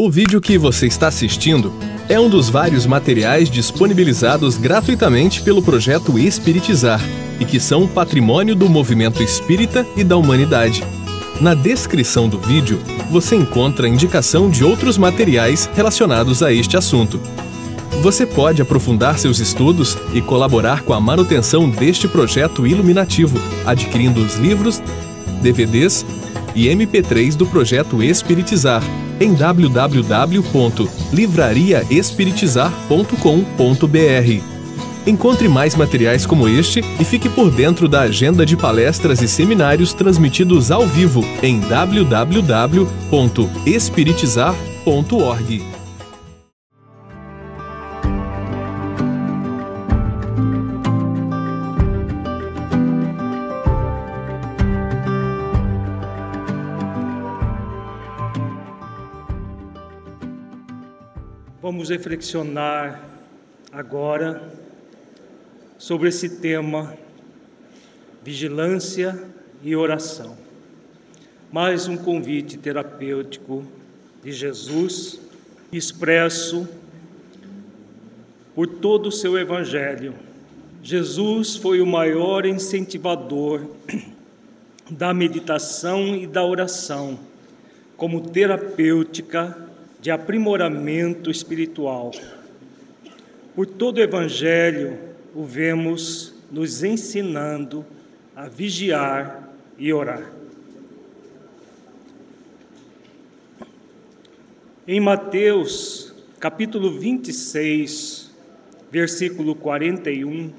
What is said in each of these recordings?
O vídeo que você está assistindo é um dos vários materiais disponibilizados gratuitamente pelo projeto Espiritizar e que são patrimônio do movimento espírita e da humanidade. Na descrição do vídeo, você encontra indicação de outros materiais relacionados a este assunto. Você pode aprofundar seus estudos e colaborar com a manutenção deste projeto iluminativo, adquirindo os livros, DVDs e MP3 do projeto Espiritizar em www.livrariaespiritizar.com.br. Encontre mais materiais como este e fique por dentro da agenda de palestras e seminários transmitidos ao vivo em www.espiritizar.org. Vamos reflexionar agora sobre esse tema, vigilância e oração. Mais um convite terapêutico de Jesus, expresso por todo o seu Evangelho. Jesus foi o maior incentivador da meditação e da oração, como terapêutica de aprimoramento espiritual. Por todo o Evangelho, o vemos nos ensinando a vigiar e orar. Em Mateus, capítulo 26, versículo 41,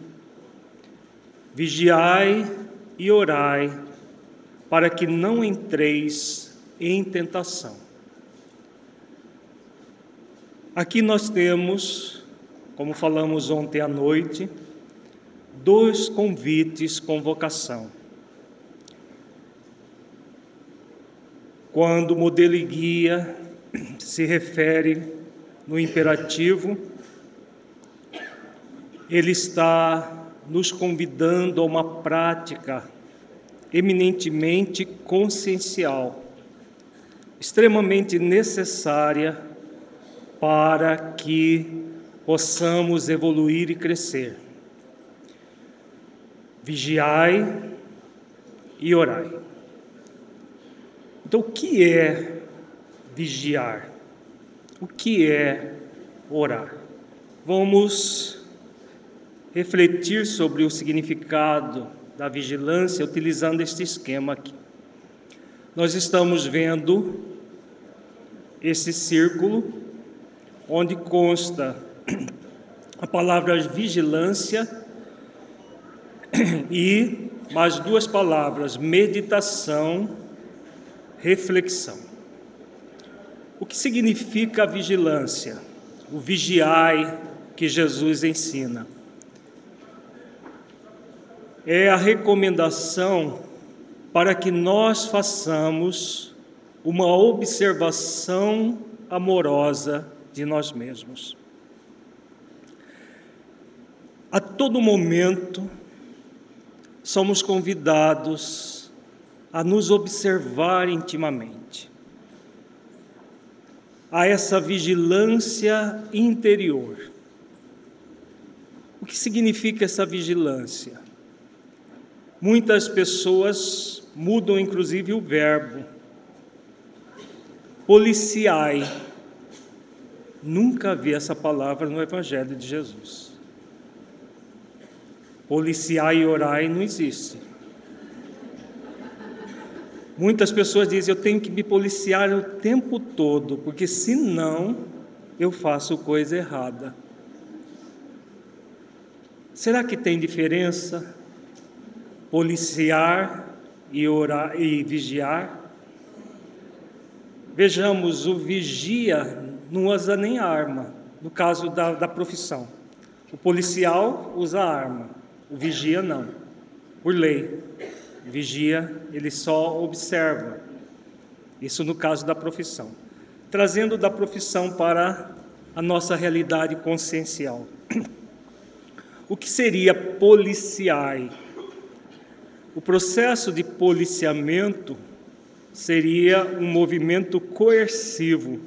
vigiai e orai, para que não entreis em tentação. Aqui nós temos, como falamos ontem à noite, dois convites com vocação. Quando o modelo e guia se refere no imperativo, ele está nos convidando a uma prática eminentemente consciencial, extremamente necessária para que possamos evoluir e crescer. Vigiai e orai. Então, o que é vigiar? O que é orar? Vamos refletir sobre o significado da vigilância utilizando este esquema aqui. Nós estamos vendo esse círculo onde consta a palavra vigilância e mais duas palavras, meditação, reflexão. O que significa a vigilância? O vigiai que Jesus ensina. É a recomendação para que nós façamos uma observação amorosa de nós mesmos. A todo momento, somos convidados a nos observar intimamente, a essa vigilância interior. O que significa essa vigilância? Muitas pessoas mudam inclusive o verbo. Policiai. Nunca vi essa palavra no Evangelho de Jesus. Policiai e orai não existe. Muitas pessoas dizem, eu tenho que me policiar o tempo todo, porque senão eu faço coisa errada. Será que tem diferença? Policiar e orar e vigiar? Vejamos, o vigia não usa nem arma, no caso da profissão. O policial usa arma, o vigia não, por lei. O vigia, ele só observa. Isso no caso da profissão. Trazendo da profissão para a nossa realidade consciencial. O que seria policiai? O processo de policiamento seria um movimento coercivo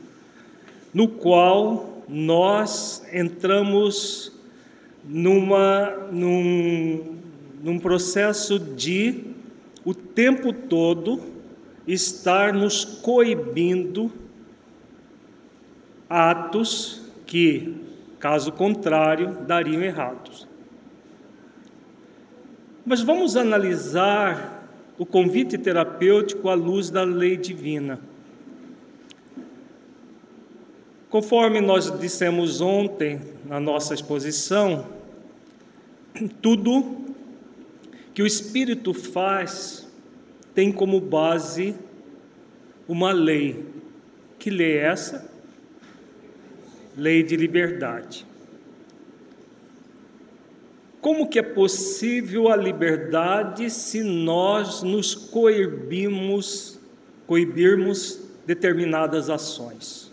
no qual nós entramos num processo de, o tempo todo, estar nos coibindo atos que, caso contrário, dariam errados. Mas vamos analisar o convite terapêutico à luz da lei divina. Conforme nós dissemos ontem na nossa exposição, tudo que o Espírito faz tem como base uma lei. Que lei é essa? Lei de liberdade. Como que é possível a liberdade se nós nos coibirmos determinadas ações?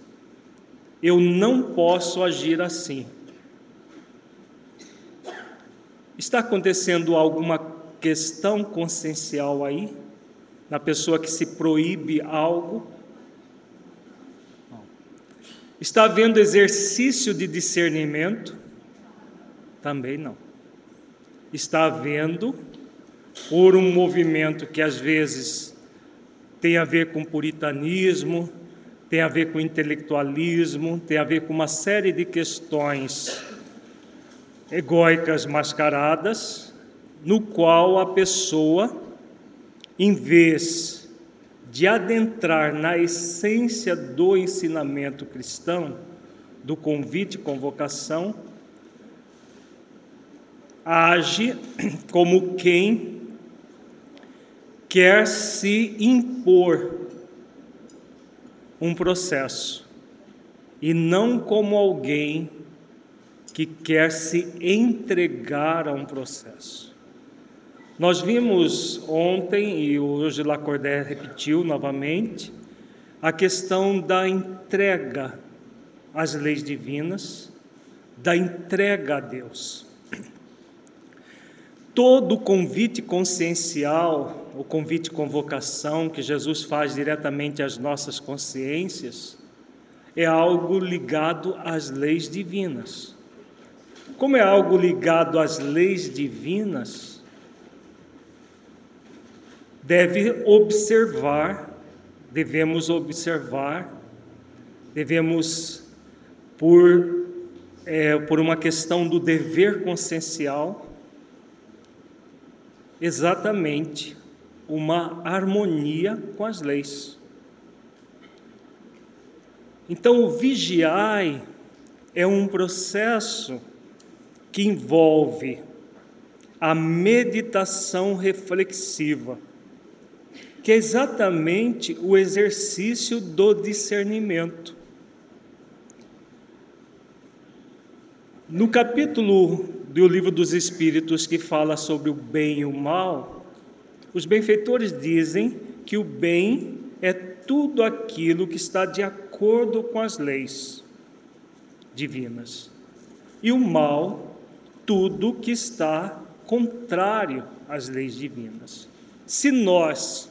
Eu não posso agir assim. Está acontecendo alguma questão consciencial aí? Na pessoa que se proíbe algo? Está havendo exercício de discernimento? Também não. Está havendo, por um movimento que às vezes tem a ver com puritanismo, tem a ver com intelectualismo, tem a ver com uma série de questões egóicas mascaradas, no qual a pessoa, em vez de adentrar na essência do ensinamento cristão, do convite e convocação, age como quem quer se impor um processo, e não como alguém que quer se entregar a um processo. Nós vimos ontem, e hoje Lacordaire repetiu novamente, a questão da entrega às leis divinas, da entrega a Deus. Todo convite consciencial, o convite convocação que Jesus faz diretamente às nossas consciências, é algo ligado às leis divinas. Como é algo ligado às leis divinas, devemos observar, por uma questão do dever consciencial, exatamente uma harmonia com as leis. Então, o vigiai é um processo que envolve a meditação reflexiva, que é exatamente o exercício do discernimento. No capítulo do Livro dos Espíritos, que fala sobre o bem e o mal, os benfeitores dizem que o bem é tudo aquilo que está de acordo com as leis divinas, e o mal, tudo que está contrário às leis divinas. Se nós,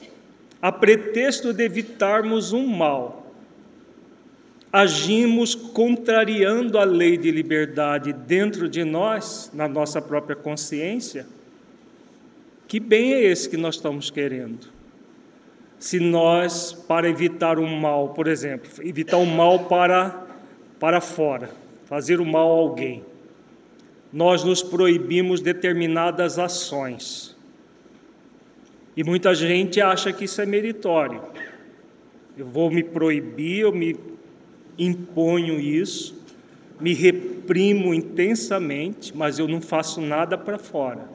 a pretexto de evitarmos um mal, agimos contrariando a lei de liberdade dentro de nós, na nossa própria consciência, que bem é esse que nós estamos querendo? Se nós, para evitar um mal, por exemplo, evitar um mal para fora, fazer o mal a alguém, nós nos proibimos determinadas ações. E muita gente acha que isso é meritório. Eu vou me proibir, eu me imponho isso, me reprimo intensamente, mas eu não faço nada para fora.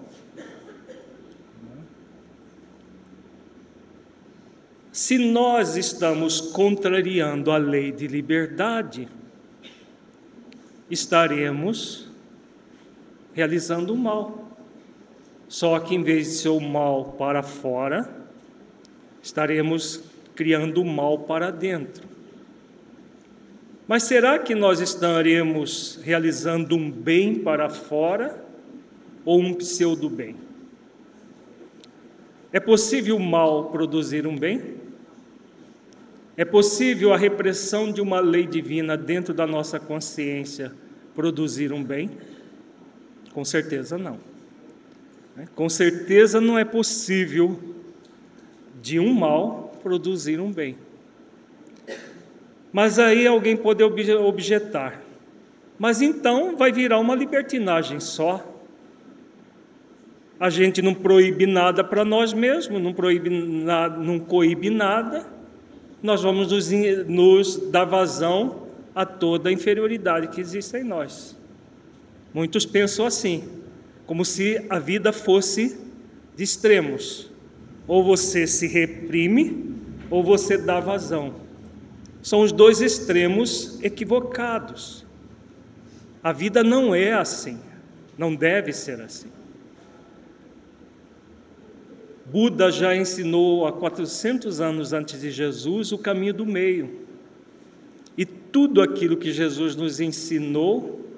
Se nós estamos contrariando a lei de liberdade, estaremos realizando o mal. Só que, em vez de ser o mal para fora, estaremos criando o mal para dentro. Mas será que nós estaremos realizando um bem para fora ou um pseudo-bem? É possível o mal produzir um bem? É possível a repressão de uma lei divina dentro da nossa consciência produzir um bem? Com certeza não. Com certeza não é possível de um mal produzir um bem. Mas aí alguém pode objetar. Mas então vai virar uma libertinagem só. A gente não proíbe nada para nós mesmos, não coíbe nada. Nós vamos nos dar vazão a toda a inferioridade que existe em nós. Muitos pensam assim, como se a vida fosse de extremos. Ou você se reprime, ou você dá vazão. São os dois extremos equivocados. A vida não é assim, não deve ser assim. Buda já ensinou há 400 anos antes de Jesus o caminho do meio. E tudo aquilo que Jesus nos ensinou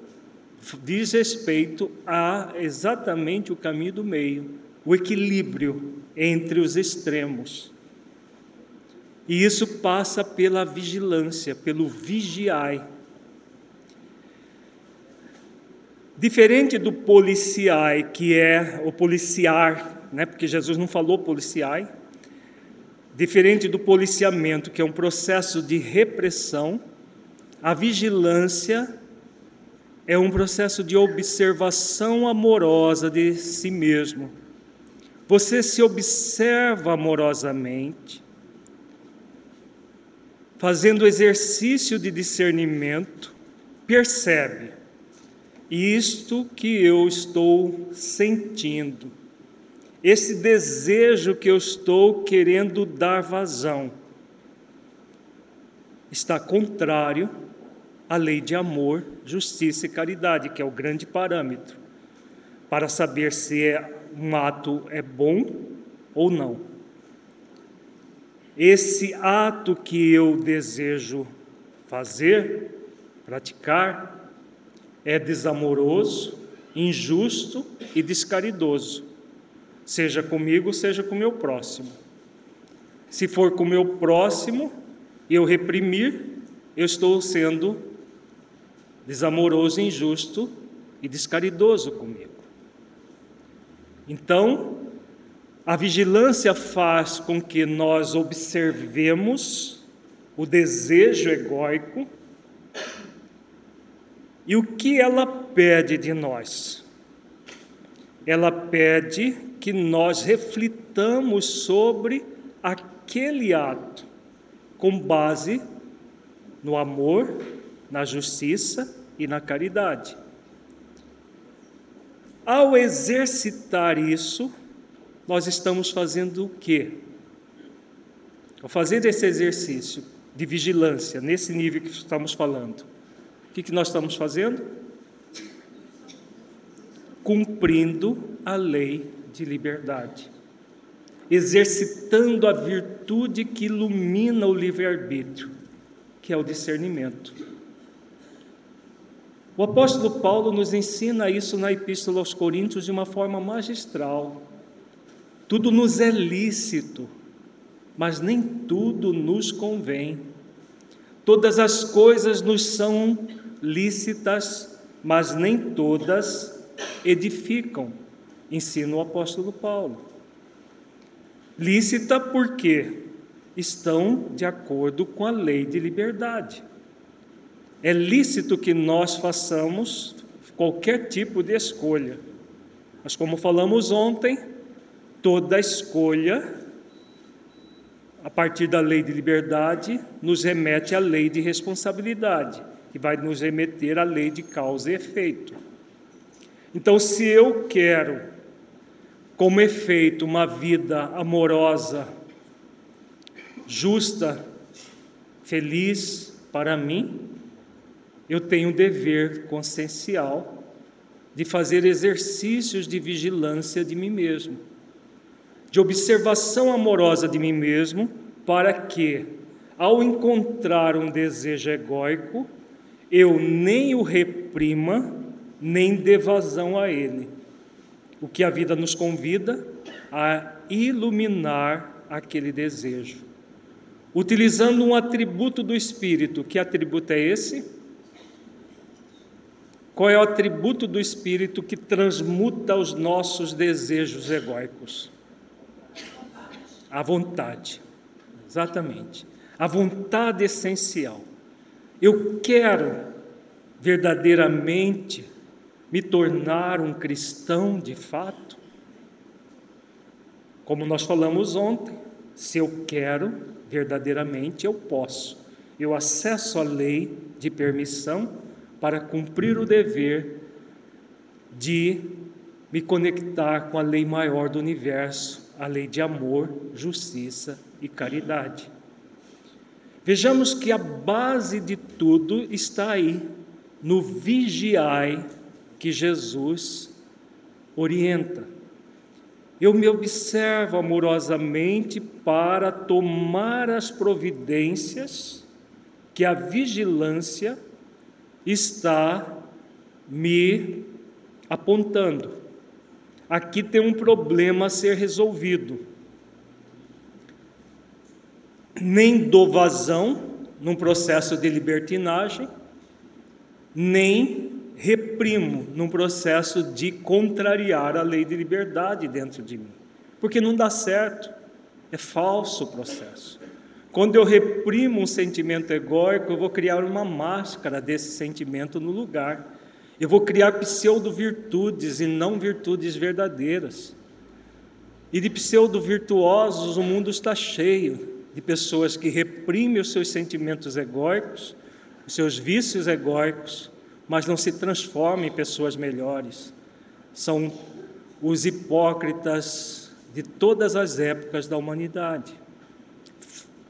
diz respeito a exatamente o caminho do meio, o equilíbrio entre os extremos. E isso passa pela vigilância, pelo vigiai. Diferente do policiai, que é o policiar, porque Jesus não falou policiai, diferente do policiamento, que é um processo de repressão, a vigilância é um processo de observação amorosa de si mesmo. Você se observa amorosamente, fazendo exercício de discernimento, percebe, isto que eu estou sentindo, esse desejo que eu estou querendo dar vazão, está contrário à lei de amor, justiça e caridade, que é o grande parâmetro para saber se um ato é bom ou não. Esse ato que eu desejo fazer, praticar, é desamoroso, injusto e descaridoso, seja comigo, seja com o meu próximo. Se for com o meu próximo, eu reprimir, eu estou sendo desamoroso, injusto e descaridoso comigo. Então, a vigilância faz com que nós observemos o desejo egóico e o que ela pede de nós. Ela pede que nós reflitamos sobre aquele ato com base no amor, na justiça e na caridade. Ao exercitar isso, nós estamos fazendo o quê? Ao fazer esse exercício de vigilância, nesse nível que estamos falando, o que nós estamos fazendo? Cumprindo a lei de liberdade, exercitando a virtude que ilumina o livre-arbítrio, que é o discernimento. O apóstolo Paulo nos ensina isso na Epístola aos Coríntios de uma forma magistral. Tudo nos é lícito, mas nem tudo nos convém. Todas as coisas nos são lícitas, mas nem todas edificam, ensina o apóstolo Paulo. Lícita porque estão de acordo com a lei de liberdade. É lícito que nós façamos qualquer tipo de escolha, mas como falamos ontem, toda escolha, a partir da lei de liberdade, nos remete à lei de responsabilidade, que vai nos remeter à lei de causa e efeito. Então, se eu quero, como efeito, uma vida amorosa, justa, feliz para mim, eu tenho o dever consciencial de fazer exercícios de vigilância de mim mesmo, de observação amorosa de mim mesmo, para que, ao encontrar um desejo egóico, eu nem o reprima, nem dê vazão a ele. O que a vida nos convida a iluminar aquele desejo. utilizando um atributo do Espírito. Que atributo é esse? Qual é o atributo do Espírito que transmuta os nossos desejos egóicos? A vontade. Exatamente. A vontade essencial. Eu quero verdadeiramente me tornar um cristão de fato? Como nós falamos ontem, se eu quero, verdadeiramente eu posso. Eu acesso a lei de permissão para cumprir o dever de me conectar com a lei maior do universo, a lei de amor, justiça e caridade. Vejamos que a base de tudo está aí, no vigiai que Jesus orienta. Eu me observo amorosamente para tomar as providências que a vigilância está me apontando. Aqui tem um problema a ser resolvido. Nem dou vazão num processo de libertinagem, nem reprimo num processo de contrariar a lei de liberdade dentro de mim, porque não dá certo, é falso o processo. Quando eu reprimo um sentimento egóico, eu vou criar uma máscara desse sentimento no lugar, eu vou criar pseudo-virtudes e não virtudes verdadeiras, e de pseudo-virtuosos o mundo está cheio, de pessoas que reprimem os seus sentimentos egóicos, os seus vícios egóicos, mas não se transformam em pessoas melhores. São os hipócritas de todas as épocas da humanidade.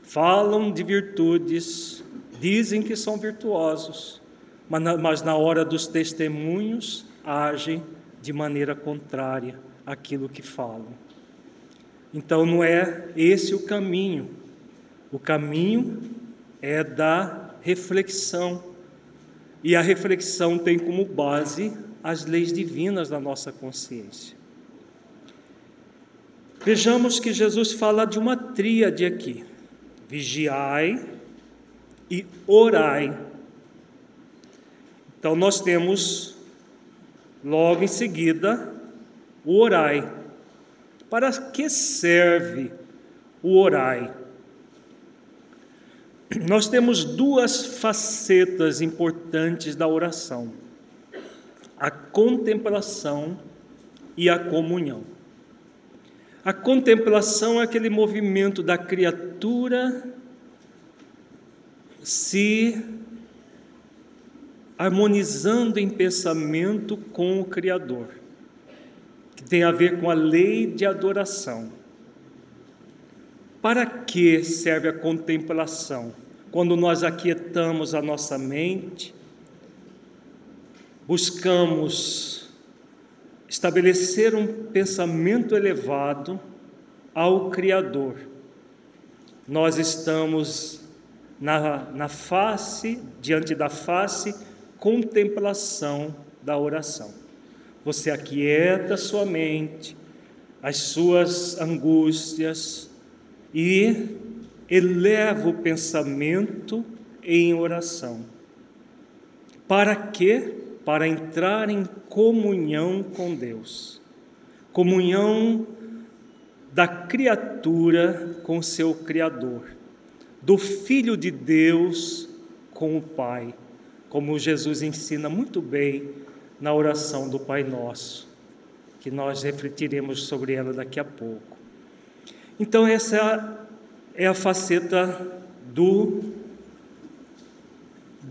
Falam de virtudes, dizem que são virtuosos, mas na hora dos testemunhos agem de maneira contrária àquilo que falam. Então não é esse o caminho. O caminho é da reflexão. E a reflexão tem como base as leis divinas da nossa consciência. Vejamos que Jesus fala de uma tríade aqui: vigiai e orai. Então nós temos logo em seguida o orai. Para que serve o orai? Nós temos duas facetas importantes da oração: a contemplação e a comunhão. A contemplação é aquele movimento da criatura se harmonizando em pensamento com o Criador, que tem a ver com a lei de adoração. Para que serve a contemplação? Quando nós aquietamos a nossa mente, buscamos estabelecer um pensamento elevado ao Criador. Nós estamos diante da face, contemplação da oração. Você aquieta sua mente, as suas angústias, e eleva o pensamento em oração. Para quê? Para entrar em comunhão com Deus. Comunhão da criatura com seu Criador. Do Filho de Deus com o Pai. Como Jesus ensina muito bem na oração do Pai Nosso, que nós refletiremos sobre ela daqui a pouco. Então essa é a faceta do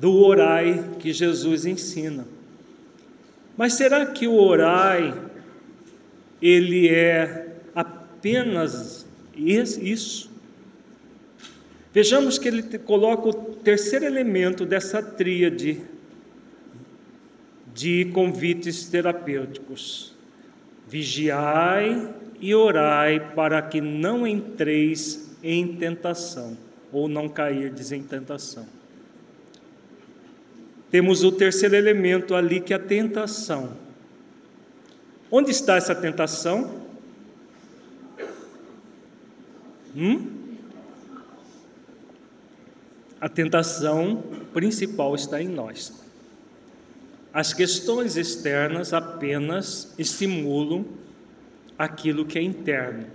orai que Jesus ensina. Mas será que o orai, ele é apenas isso? Vejamos que ele coloca o terceiro elemento dessa tríade de convites terapêuticos: vigiai e orai para que não entreis em tentação, ou não cairdes em tentação. Temos o terceiro elemento ali, que é a tentação. Onde está essa tentação? a tentação principal está em nós. As questões externas apenas estimulam aquilo que é interno,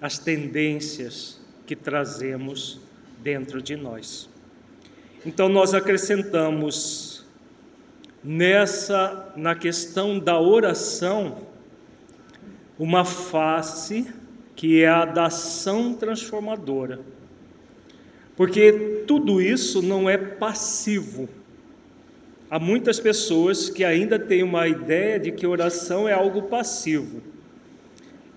as tendências que trazemos dentro de nós. Então nós acrescentamos na questão da oração, uma face que é a da ação transformadora. Porque tudo isso não é passivo. Há muitas pessoas que ainda têm uma ideia de que oração é algo passivo.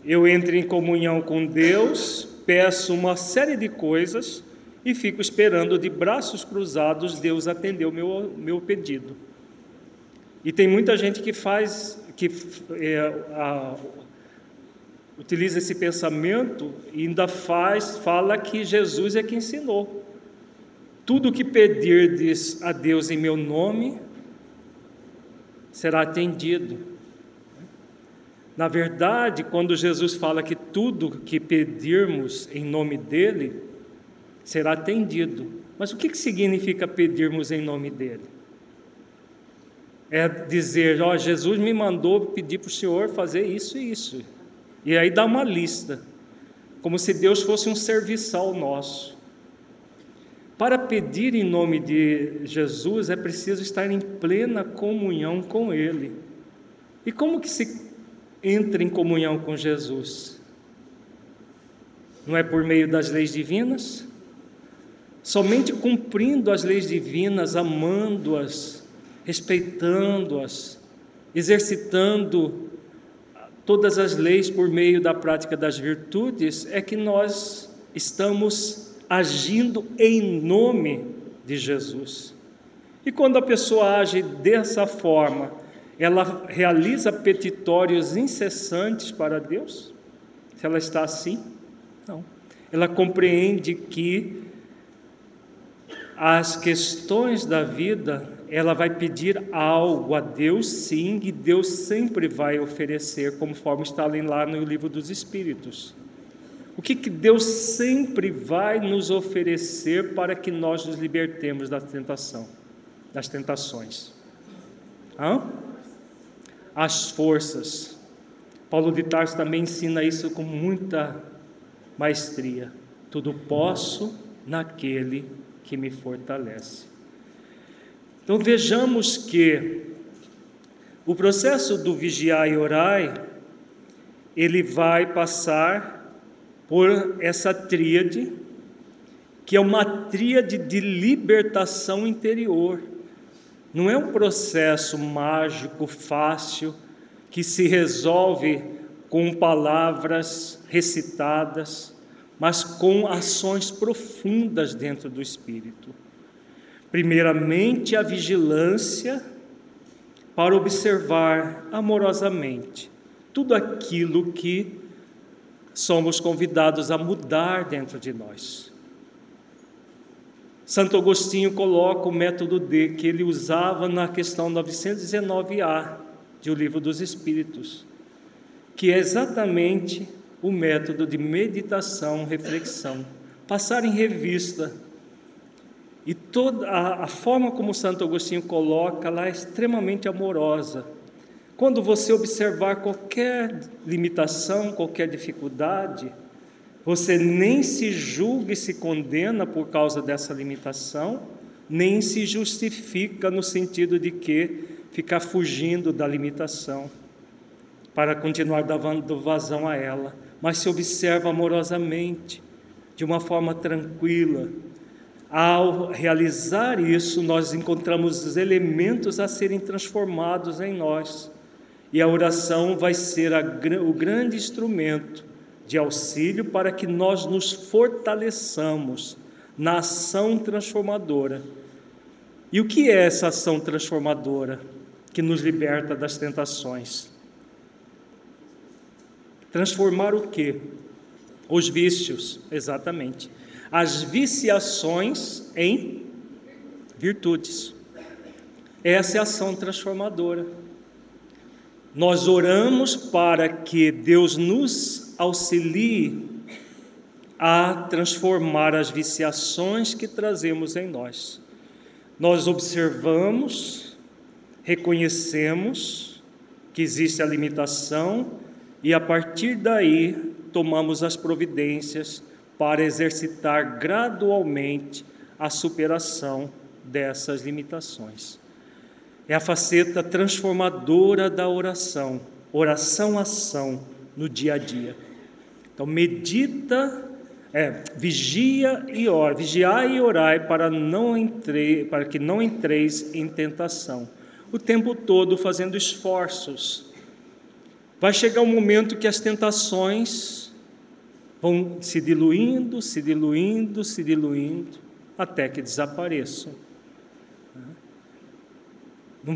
Eu entro em comunhão com Deus, peço uma série de coisas e fico esperando de braços cruzados Deus atender o meu pedido. E tem muita gente que utiliza esse pensamento e ainda fala que Jesus é que ensinou. Tudo que pedirdes a Deus em meu nome será atendido. Na verdade, quando Jesus fala que tudo que pedirmos em nome dele será atendido. Mas o que significa pedirmos em nome dele? É dizer, Jesus me mandou pedir para o Senhor fazer isso e isso. E aí dá uma lista, como se Deus fosse um serviçal nosso. Para pedir em nome de Jesus é preciso estar em plena comunhão com Ele. E como que se entra em comunhão com Jesus? Não é por meio das leis divinas? Somente cumprindo as leis divinas, amando-as, respeitando-as, exercitando todas as leis por meio da prática das virtudes, é que nós estamos agindo em nome de Jesus. E quando a pessoa age dessa forma, ela realiza petitórios incessantes para Deus? Se ela está assim? Não. Ela compreende que as questões da vida, ela vai pedir algo a Deus, sim, e Deus sempre vai oferecer, conforme está lá no livro dos Espíritos. O que Deus sempre vai nos oferecer para que nós nos libertemos da tentação, das tentações? As forças. Paulo de Tarso também ensina isso com muita maestria. Tudo posso naquele que me fortalece. Então vejamos que o processo do vigiar e orar, ele vai passar por essa tríade, que é uma tríade de libertação interior. Não é um processo mágico, fácil, que se resolve com palavras recitadas, mas com ações profundas dentro do espírito. Primeiramente, a vigilância para observar amorosamente tudo aquilo que somos convidados a mudar dentro de nós. Santo Agostinho coloca o método que ele usava na questão 919A de O Livro dos Espíritos, que é exatamente o método de meditação, reflexão, passar em revista. E toda a forma como Santo Agostinho coloca lá é extremamente amorosa. Quando você observar qualquer limitação, qualquer dificuldade, você nem se julga e se condena por causa dessa limitação, nem se justifica no sentido de que ficar fugindo da limitação para continuar dando vazão a ela, mas se observa amorosamente, de uma forma tranquila. Ao realizar isso, nós encontramos os elementos a serem transformados em nós. E a oração vai ser o grande instrumento de auxílio para que nós nos fortaleçamos na ação transformadora. E o que é essa ação transformadora que nos liberta das tentações? Transformar o quê? Os vícios, exatamente. As viciações em virtudes. Essa é a ação transformadora. Nós oramos para que Deus nos auxilie a transformar as viciações que trazemos em nós. Nós observamos, reconhecemos que existe a limitação e, a partir daí, tomamos as providências para exercitar gradualmente a superação dessas limitações. É a faceta transformadora da oração, oração-ação no dia a dia. Então, vigia e ora, vigiai e orai para que não entreis em tentação. O tempo todo fazendo esforços. Vai chegar um momento que as tentações vão se diluindo, até que desapareçam. Não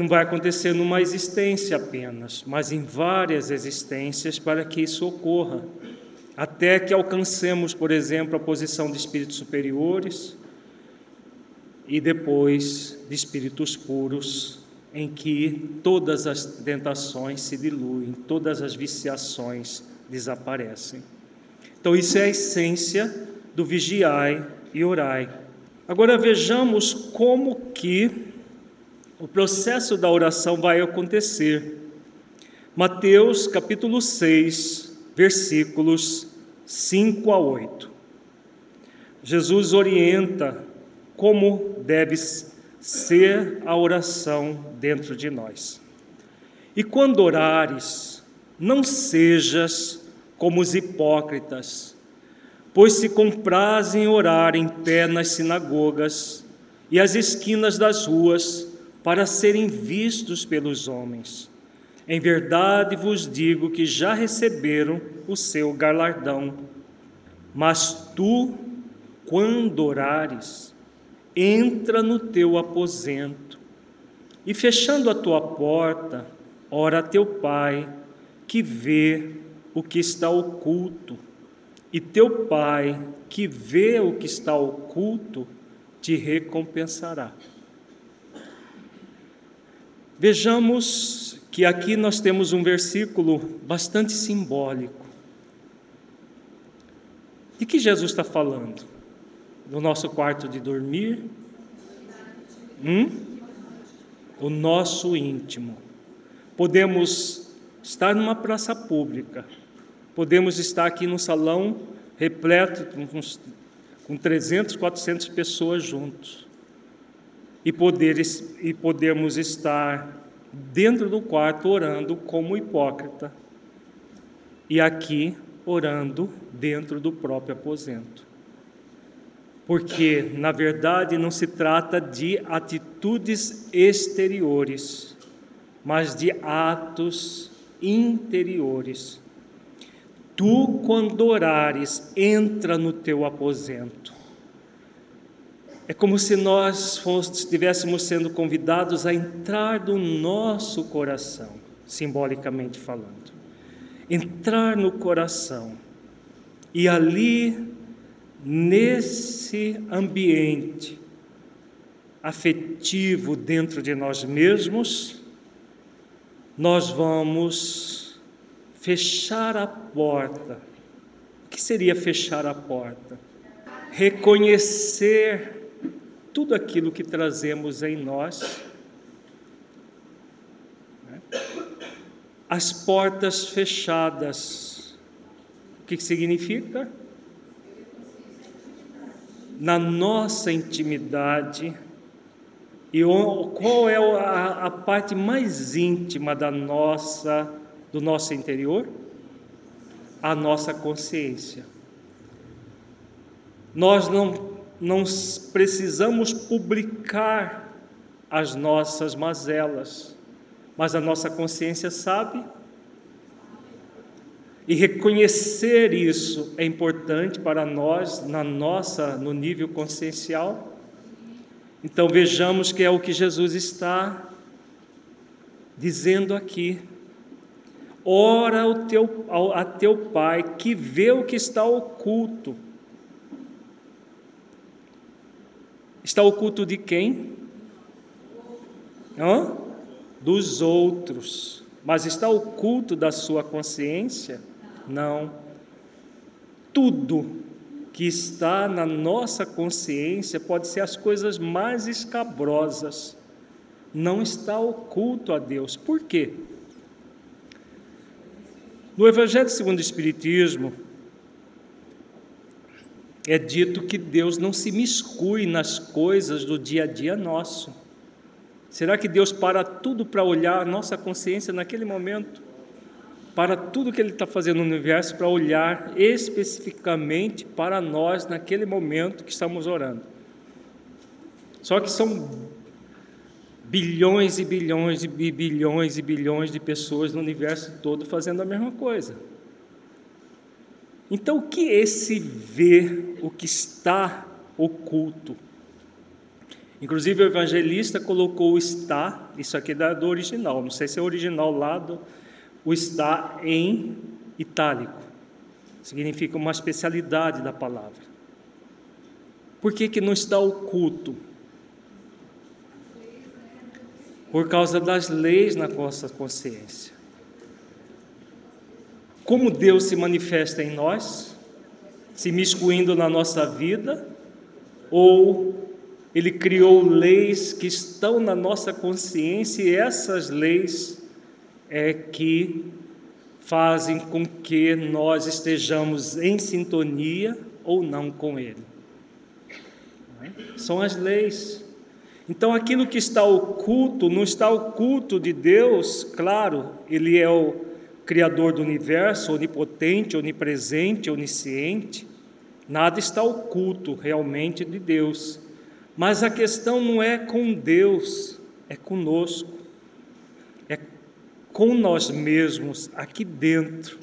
vai acontecer numa existência apenas, mas em várias existências para que isso ocorra, até que alcancemos, por exemplo, a posição de espíritos superiores e depois de espíritos puros, em que todas as tentações se diluem, todas as viciações desaparecem. Então, isso é a essência do vigiai e orai. Agora vejamos como que o processo da oração vai acontecer. Mateus capítulo 6, versículos 5 a 8. Jesus orienta como deve ser a oração dentro de nós. E quando orares, não sejas como os hipócritas, pois se comprazem orar em pé nas sinagogas e às esquinas das ruas, para serem vistos pelos homens. Em verdade vos digo que já receberam o seu galardão. Mas tu, quando orares, entra no teu aposento e, fechando a tua porta, ora a teu Pai, que vê o que está oculto, e teu Pai, que vê o que está oculto, te recompensará. Vejamos que aqui nós temos um versículo bastante simbólico. De que Jesus está falando? Do nosso quarto de dormir? O nosso íntimo. Podemos estar numa praça pública, podemos estar aqui num salão repleto com 300, 400 pessoas juntos. E podermos estar dentro do quarto orando como hipócrita, e aqui orando dentro do próprio aposento. Porque, na verdade, não se trata de atitudes exteriores, mas de atos interiores. Tu, quando orares, entra no teu aposento. É como se nós estivéssemos sendo convidados a entrar no nosso coração, simbolicamente falando. Entrar no coração. E ali, nesse ambiente afetivo dentro de nós mesmos, nós vamos fechar a porta. O que seria fechar a porta? Reconhecer tudo aquilo que trazemos em nós. As portas fechadas. O que significa? Na nossa intimidade. E qual é a parte mais íntima do nosso interior? A nossa consciência. Nós não precisamos publicar as nossas mazelas, mas a nossa consciência sabe. E reconhecer isso é importante para nós, no nível consciencial. Então vejamos que é o que Jesus está dizendo aqui. Ora a teu Pai, que vê o que está oculto. Está oculto de quem? Dos outros. Mas está oculto da sua consciência? Não. Tudo que está na nossa consciência pode ser as coisas mais escabrosas. Não está oculto a Deus. Por quê? No Evangelho segundo o Espiritismo, é dito que Deus não se miscui nas coisas do dia a dia nosso. Será que Deus para tudo para olhar a nossa consciência naquele momento? Para tudo que Ele está fazendo no universo, para olhar especificamente para nós naquele momento que estamos orando. Só que são bilhões e bilhões e bilhões e bilhões de pessoas no universo todo fazendo a mesma coisa. Então, o que é esse ver o que está oculto? Inclusive, o evangelista colocou o está, isso aqui é do original, não sei se é original lá, o está em itálico. Significa uma especialidade da palavra. Por que não está oculto? Por causa das leis na nossa consciência. Como Deus se manifesta em nós, se miscuindo na nossa vida, ou Ele criou leis que estão na nossa consciência e essas leis é que fazem com que nós estejamos em sintonia ou não com Ele. São as leis. Então, aquilo que está oculto, não está oculto de Deus, claro, Ele é o Criador do universo, onipotente, onipresente, onisciente, nada está oculto realmente de Deus, mas a questão não é com Deus, é conosco, é com nós mesmos, aqui dentro,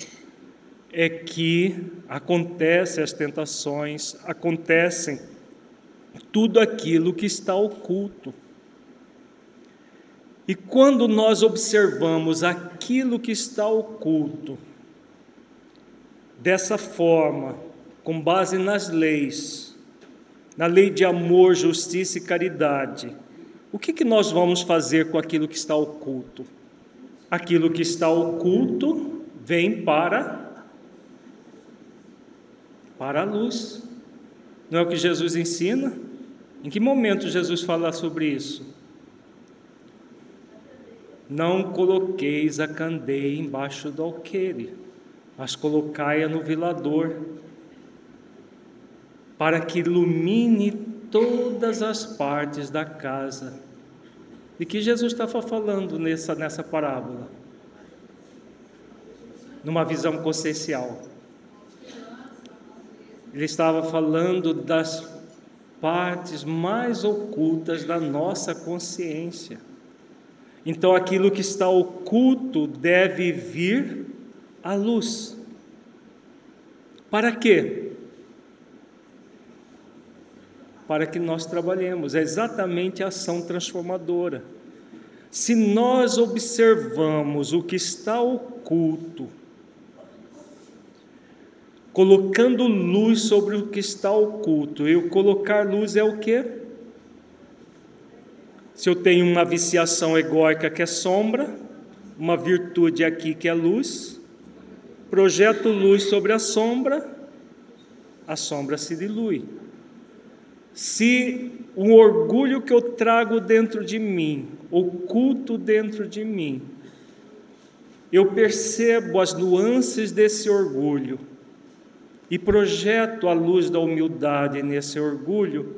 é que acontecem as tentações, acontecem tudo aquilo que está oculto. E quando nós observamos aquilo que está oculto, dessa forma, com base nas leis, na lei de amor, justiça e caridade, o que nós vamos fazer com aquilo que está oculto? Aquilo que está oculto vem para a luz. Não é o que Jesus ensina? Em que momento Jesus fala sobre isso? Não coloqueis a candeia embaixo do alqueire, mas colocai-a no velador, para que ilumine todas as partes da casa. De que Jesus estava falando nessa parábola? Numa visão consciencial. Ele estava falando das partes mais ocultas da nossa consciência. Então, aquilo que está oculto deve vir à luz. Para quê? Para que nós trabalhemos. É exatamente a ação transformadora. Se nós observamos o que está oculto, colocando luz sobre o que está oculto, e o colocar luz é o quê? Se eu tenho uma viciação egóica que é sombra, uma virtude aqui que é luz, projeto luz sobre a sombra se dilui. Se o orgulho que eu trago dentro de mim, oculto dentro de mim, eu percebo as nuances desse orgulho e projeto a luz da humildade nesse orgulho,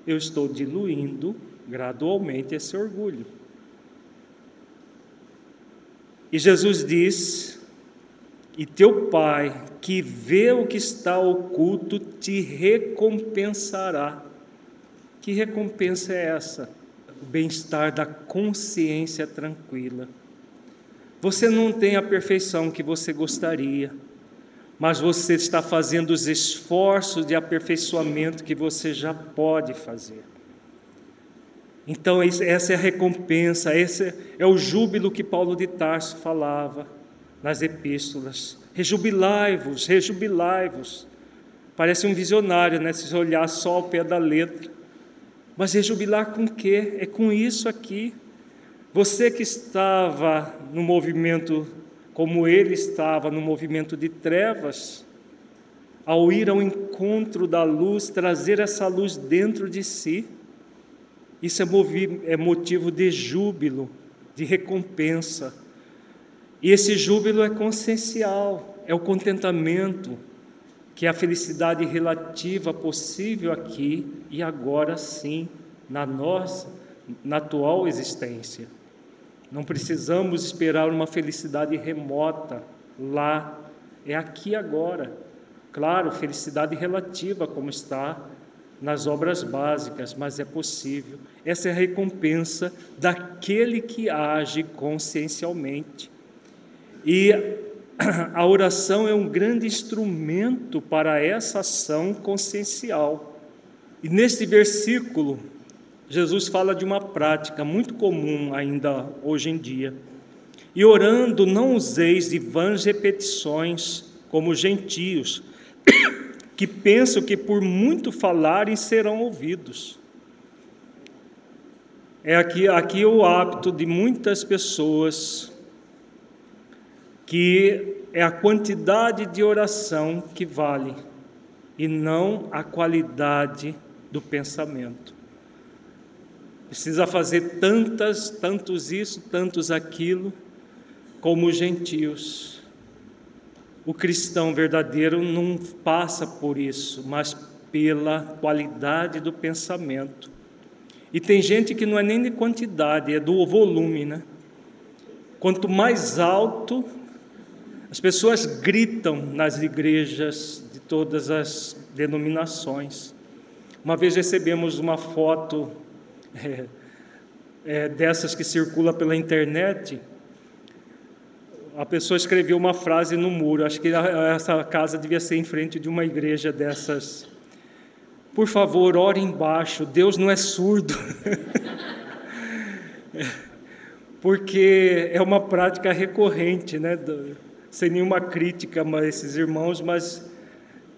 eu estou diluindo gradualmente esse orgulho. E Jesus diz: e teu Pai, que vê o que está oculto, te recompensará. Que recompensa é essa? O bem-estar da consciência tranquila. Você não tem a perfeição que você gostaria, mas você está fazendo os esforços de aperfeiçoamento que você já pode fazer. Então, essa é a recompensa, esse é o júbilo que Paulo de Tarso falava nas epístolas. Rejubilai-vos, rejubilai-vos. Parece um visionário, né? Se olhar só ao pé da letra. Mas rejubilar com o quê? É com isso aqui. Você que estava no movimento, como ele estava no movimento de trevas, ao ir ao encontro encontro da luz, trazer essa luz dentro de si, isso é motivo de júbilo, de recompensa. E esse júbilo é consciencial, é o contentamento, que é a felicidade relativa possível aqui e agora sim, na atual existência. Não precisamos esperar uma felicidade remota lá, é aqui agora. Claro, felicidade relativa, como está nas obras básicas, mas é possível. Essa é a recompensa daquele que age consciencialmente. E a oração é um grande instrumento para essa ação consciencial. E neste versículo, Jesus fala de uma prática muito comum ainda hoje em dia. E orando, não useis de vãs repetições, como os gentios, que pensam que por muito falarem serão ouvidos. É aqui o hábito de muitas pessoas, que é a quantidade de oração que vale, e não a qualidade do pensamento. Precisa fazer tantos isso, tantos aquilo, como os gentios. O cristão verdadeiro não passa por isso, mas pela qualidade do pensamento. E tem gente que não é nem de quantidade, é do volume, né? Quanto mais alto, as pessoas gritam nas igrejas de todas as denominações. Uma vez recebemos uma foto dessas que circula pela internet. A pessoa escreveu uma frase no muro, acho que essa casa devia ser em frente de uma igreja dessas. Por favor, ore embaixo, Deus não é surdo. Porque é uma prática recorrente, né? Sem nenhuma crítica a esses irmãos, mas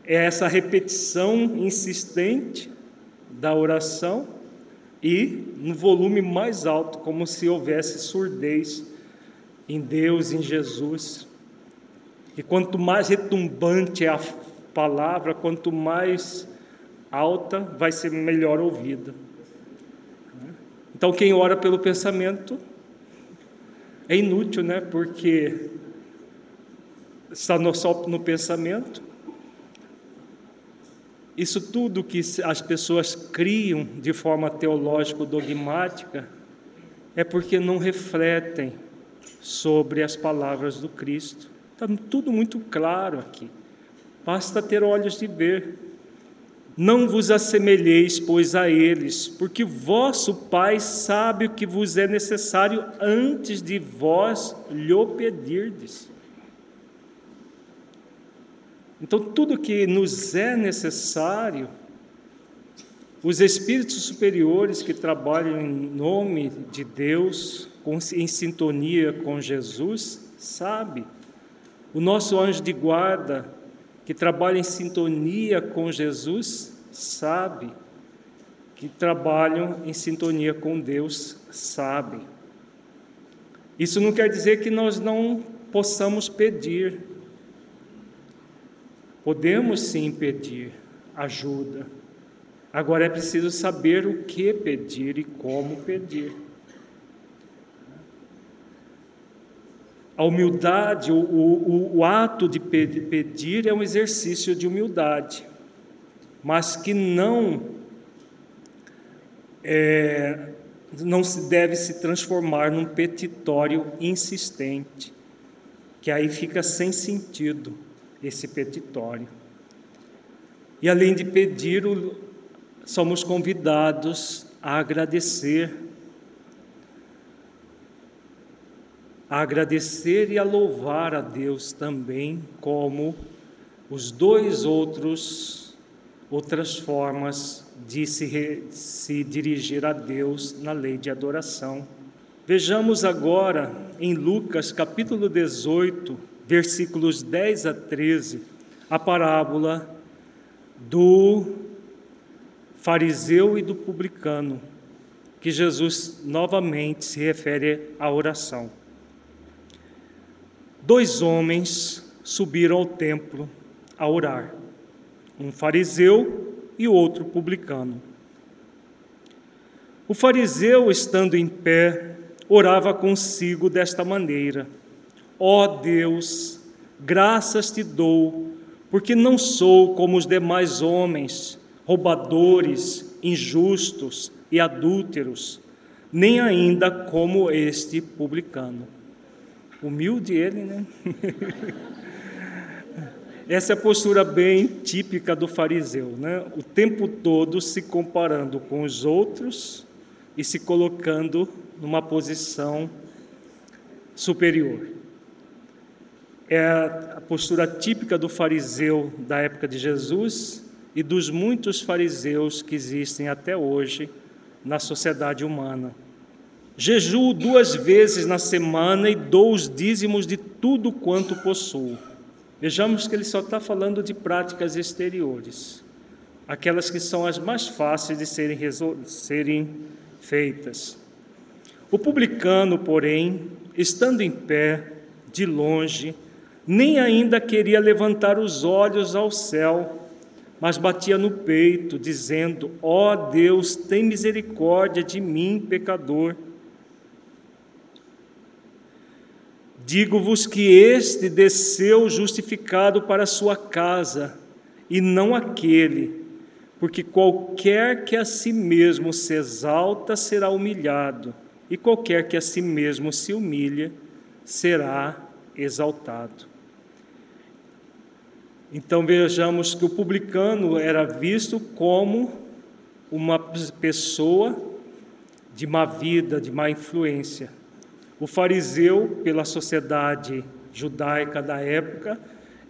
é essa repetição insistente da oração e no volume mais alto, como se houvesse surdez em Deus, em Jesus. E quanto mais retumbante é a palavra, quanto mais alta, vai ser melhor ouvida. Então, quem ora pelo pensamento é inútil, né? Porque está só no pensamento. Isso tudo que as pessoas criam de forma teológico-dogmática é porque não refletem sobre as palavras do Cristo. Está tudo muito claro aqui. Basta ter olhos de ver. Não vos assemelheis, pois, a eles, porque vosso Pai sabe o que vos é necessário antes de vós lhe pedirdes. Então, tudo que nos é necessário, os espíritos superiores que trabalham em nome de Deus, em sintonia com Jesus, sabe. O nosso anjo de guarda, que trabalha em sintonia com Jesus, sabe. Que trabalham em sintonia com Deus, sabe. Isso não quer dizer que nós não possamos pedir. Podemos sim pedir ajuda. Agora é preciso saber o que pedir e como pedir. A humildade, o ato de pedir é um exercício de humildade, mas que não se deve se transformar num petitório insistente, que aí fica sem sentido esse petitório. E além de pedir, somos convidados a agradecer e a louvar a Deus também, como os outras formas de se dirigir a Deus na lei de adoração. Vejamos agora em Lucas capítulo 18, versículos 10 a 13, a parábola do fariseu e do publicano, que Jesus novamente se refere à oração. 2 homens subiram ao templo a orar. um fariseu e outro publicano. O fariseu, estando em pé, orava consigo desta maneira: ó Deus, graças te dou, porque não sou como os demais homens, roubadores, injustos e adúlteros, nem ainda como este publicano. Humilde ele, né? Essa é a postura bem típica do fariseu, né? O tempo todo se comparando com os outros e se colocando numa posição superior. É a postura típica do fariseu da época de Jesus e dos muitos fariseus que existem até hoje na sociedade humana. Jejuo 2 vezes na semana e dou os dízimos de tudo quanto possuo. Vejamos que ele só está falando de práticas exteriores, aquelas que são as mais fáceis de serem feitas. O publicano, porém, estando em pé, de longe, nem ainda queria levantar os olhos ao céu, mas batia no peito, dizendo: ó Deus, tem misericórdia de mim, pecador. Digo-vos que este desceu justificado para a sua casa, e não aquele, porque qualquer que a si mesmo se exalta será humilhado, e qualquer que a si mesmo se humilha será exaltado. Então vejamos que o publicano era visto como uma pessoa de má vida, de má influência. O fariseu, pela sociedade judaica da época,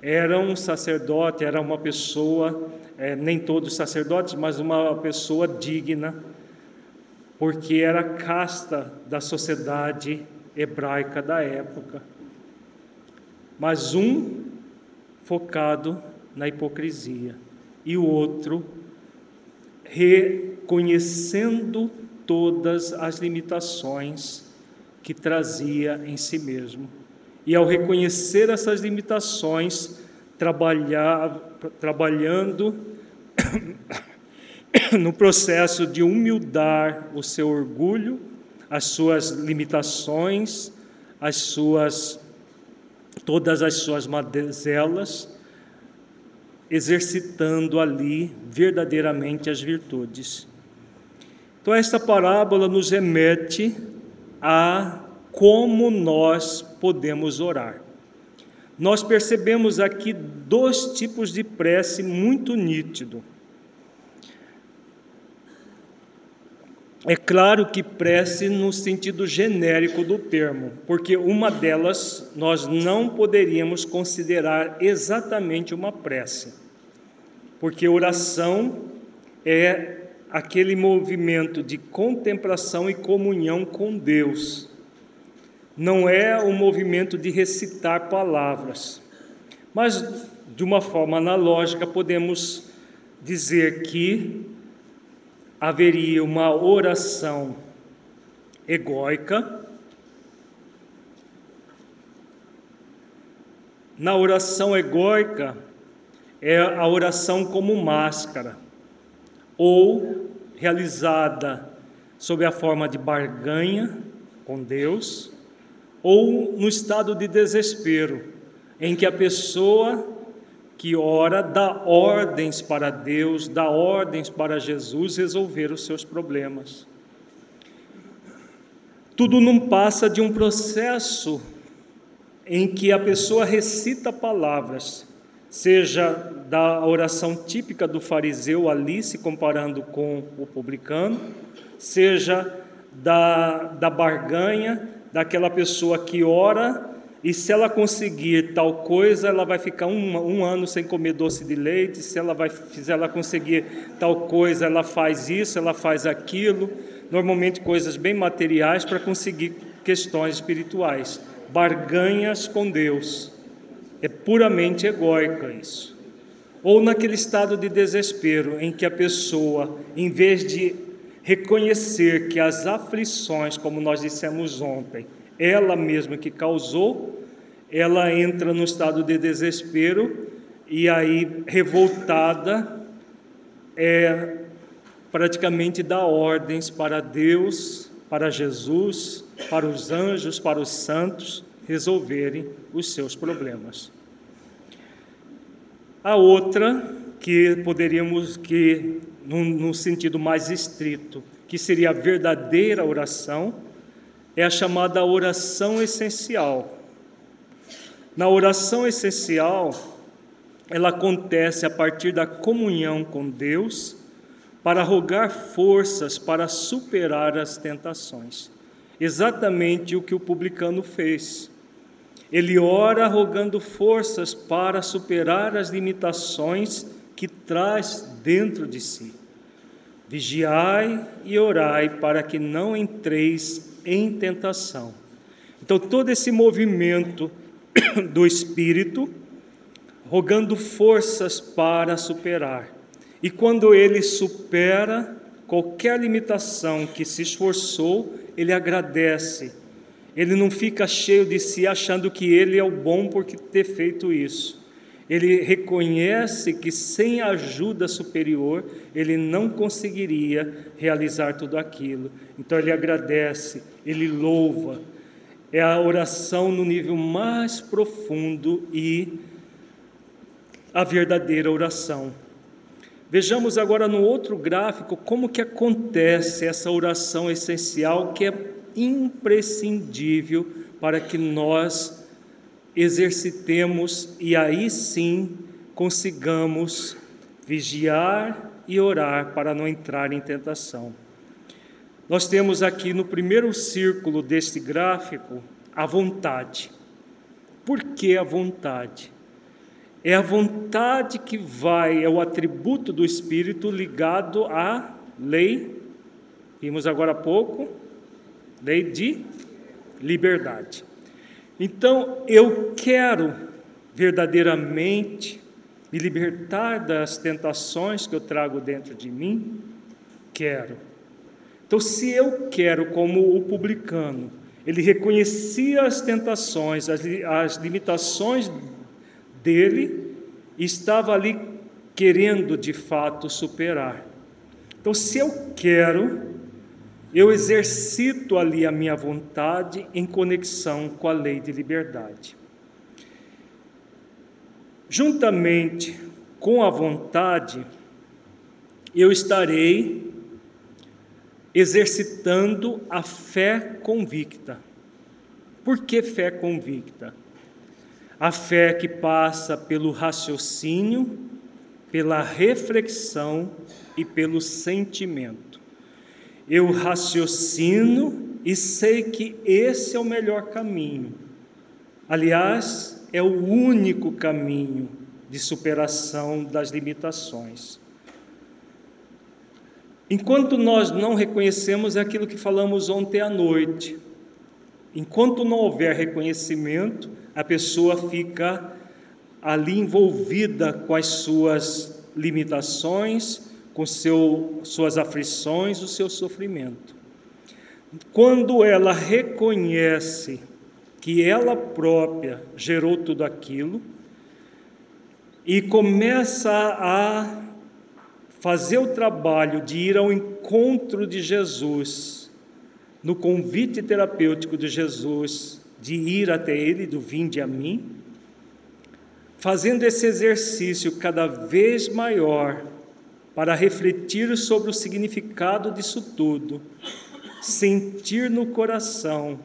era um sacerdote, era uma pessoa, nem todos sacerdotes, mas uma pessoa digna, porque era a casta da sociedade hebraica da época. Mas um focado na hipocrisia e o outro reconhecendo todas as limitações que trazia em si mesmo. E ao reconhecer essas limitações, trabalhando no processo de humildar o seu orgulho, as suas limitações, todas as suas mazelas, exercitando ali verdadeiramente as virtudes. Então esta parábola nos remete a como nós podemos orar. Nós percebemos aqui 2 tipos de prece muito nítido. É claro que prece no sentido genérico do termo, porque uma delas nós não poderíamos considerar exatamente uma prece, porque oração é aquele movimento de contemplação e comunhão com Deus. Não é um movimento de recitar palavras. Mas, de uma forma analógica, podemos dizer que haveria uma oração egóica. Na oração egóica, é a oração como máscara, ou realizada sob a forma de barganha com Deus, ou no estado de desespero, em que a pessoa que ora dá ordens para Deus, dá ordens para Jesus resolver os seus problemas. Tudo não passa de um processo em que a pessoa recita palavras, seja da oração típica do fariseu ali, se comparando com o publicano, seja da barganha, daquela pessoa que ora, e se ela conseguir tal coisa, ela vai ficar um ano sem comer doce de leite, se ela conseguir tal coisa, ela faz isso, ela faz aquilo, normalmente coisas bem materiais para conseguir questões espirituais, barganhas com Deus. É puramente egóica isso. Ou naquele estado de desespero em que a pessoa, em vez de reconhecer que as aflições, como nós dissemos ontem, ela mesma que causou, ela entra no estado de desespero e aí revoltada praticamente dá ordens para Deus, para Jesus, para os anjos, para os santos resolverem os seus problemas. A outra, que poderíamos, que num sentido mais estrito, que seria a verdadeira oração, é a chamada oração essencial. Na oração essencial, ela acontece a partir da comunhão com Deus para rogar forças para superar as tentações. Exatamente o que o publicano fez. Ele ora rogando forças para superar as limitações que traz dentro de si. Vigiai e orai para que não entreis em tentação. Então, todo esse movimento do Espírito, rogando forças para superar. E quando ele supera qualquer limitação que se esforçou, ele agradece. Ele não fica cheio de si, achando que ele é o bom por ter feito isso. Ele reconhece que sem a ajuda superior, ele não conseguiria realizar tudo aquilo. Então ele agradece, ele louva. É a oração no nível mais profundo e a verdadeira oração. Vejamos agora no outro gráfico como que acontece essa oração essencial, que é imprescindível para que nós exercitemos e aí sim consigamos vigiar e orar para não entrar em tentação. Nós temos aqui no primeiro círculo deste gráfico a vontade. Por que a vontade? É a vontade que é o atributo do Espírito ligado à lei, vimos agora há pouco, lei de liberdade. Então, eu quero verdadeiramente me libertar das tentações que eu trago dentro de mim? Quero. Então, se eu quero, como o publicano, ele reconhecia as tentações, as limitações dele, e estava ali querendo de fato superar. Então, se eu quero, eu exercito ali a minha vontade em conexão com a lei de liberdade. Juntamente com a vontade, eu estarei exercitando a fé convicta. Por que fé convicta? A fé que passa pelo raciocínio, pela reflexão e pelo sentimento. Eu raciocino e sei que esse é o melhor caminho. Aliás, é o único caminho de superação das limitações. Enquanto nós não reconhecemos aquilo que falamos ontem à noite, enquanto não houver reconhecimento, a pessoa fica ali envolvida com as suas limitações, com suas aflições, o seu sofrimento. Quando ela reconhece que ela própria gerou tudo aquilo e começa a fazer o trabalho de ir ao encontro de Jesus, no convite terapêutico de Jesus, de ir até Ele, do vinde a mim, fazendo esse exercício cada vez maior para refletir sobre o significado disso tudo, sentir no coração,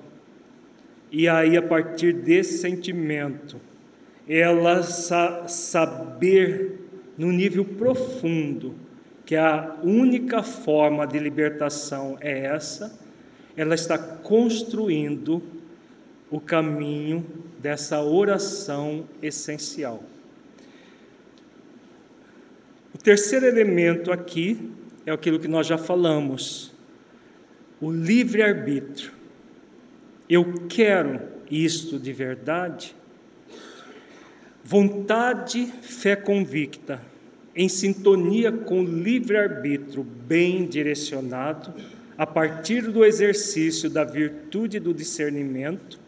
e aí a partir desse sentimento, ela saber no nível profundo que a única forma de libertação é essa, ela está construindo o caminho dessa oração essencial. O terceiro elemento aqui é aquilo que nós já falamos, o livre-arbítrio. Eu quero isto de verdade? Vontade, fé convicta, em sintonia com o livre-arbítrio bem direcionado, a partir do exercício da virtude do discernimento,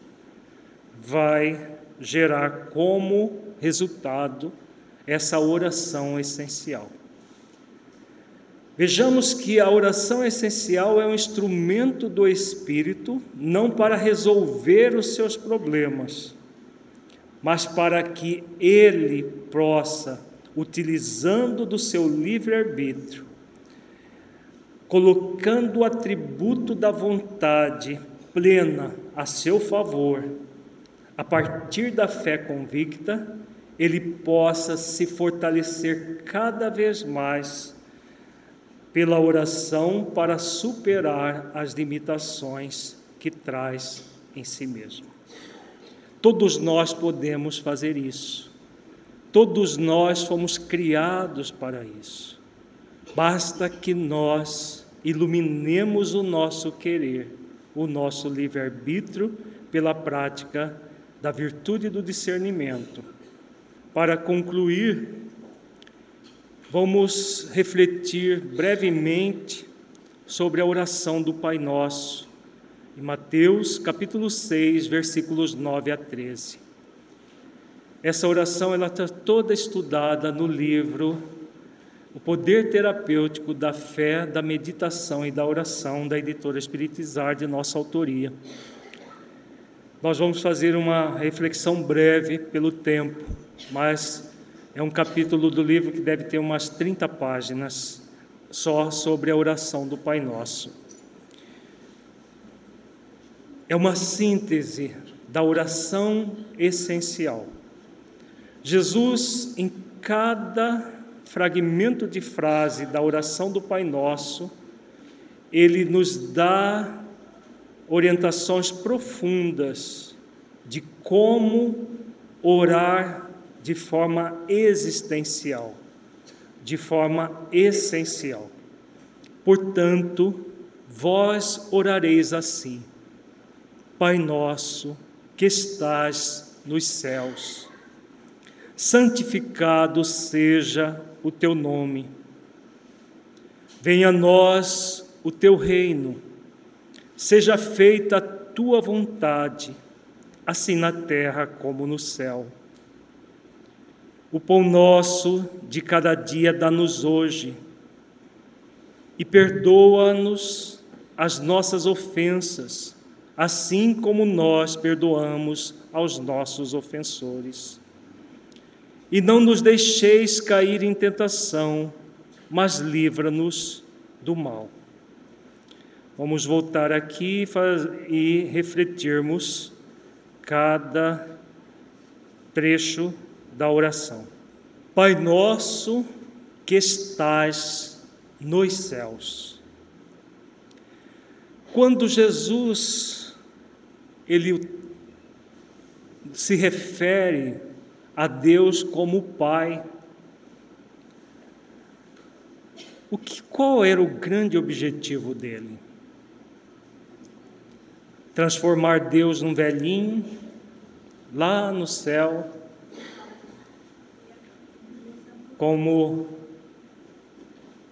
vai gerar como resultado essa oração essencial. Vejamos que a oração essencial é um instrumento do Espírito, não para resolver os seus problemas, mas para que Ele possa, utilizando do seu livre-arbítrio, colocando o atributo da vontade plena a seu favor, a partir da fé convicta, Ele possa se fortalecer cada vez mais pela oração para superar as limitações que traz em si mesmo. Todos nós podemos fazer isso. Todos nós fomos criados para isso. Basta que nós iluminemos o nosso querer, o nosso livre-arbítrio, pela prática da virtude do discernimento. Para concluir, vamos refletir brevemente sobre a oração do Pai Nosso, em Mateus capítulo 6, versículos 9 a 13. Essa oração ela está toda estudada no livro O Poder Terapêutico da Fé, da Meditação e da Oração, da editora Espiritizar, de nossa autoria. Nós vamos fazer uma reflexão breve pelo tempo, mas é um capítulo do livro que deve ter umas 30 páginas, só sobre a oração do Pai Nosso. É uma síntese da oração essencial. Jesus, em cada fragmento de frase da oração do Pai Nosso, Ele nos dá orientações profundas de como orar de forma existencial, de forma essencial. Portanto, vós orareis assim: Pai nosso que estás nos céus, santificado seja o teu nome. Venha a nós o teu reino. Seja feita a tua vontade, assim na terra como no céu. O pão nosso de cada dia dá-nos hoje, e perdoa-nos as nossas ofensas, assim como nós perdoamos aos nossos ofensores. E não nos deixeis cair em tentação, mas livra-nos do mal. Vamos voltar aqui e refletirmos cada trecho da oração. Pai nosso que estás nos céus. Quando Jesus ele se refere a Deus como Pai, qual era o grande objetivo dele? Transformar Deus num velhinho lá no céu, como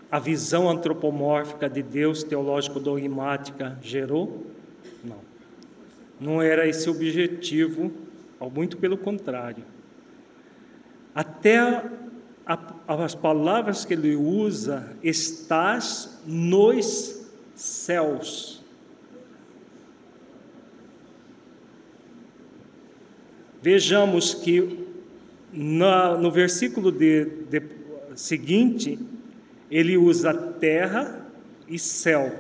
a visão antropomórfica de Deus, teológico-dogmática, gerou? Não. Não era esse o objetivo, muito pelo contrário. Até as palavras que ele usa, estás nos céus. Vejamos que no versículo seguinte, ele usa terra e céu,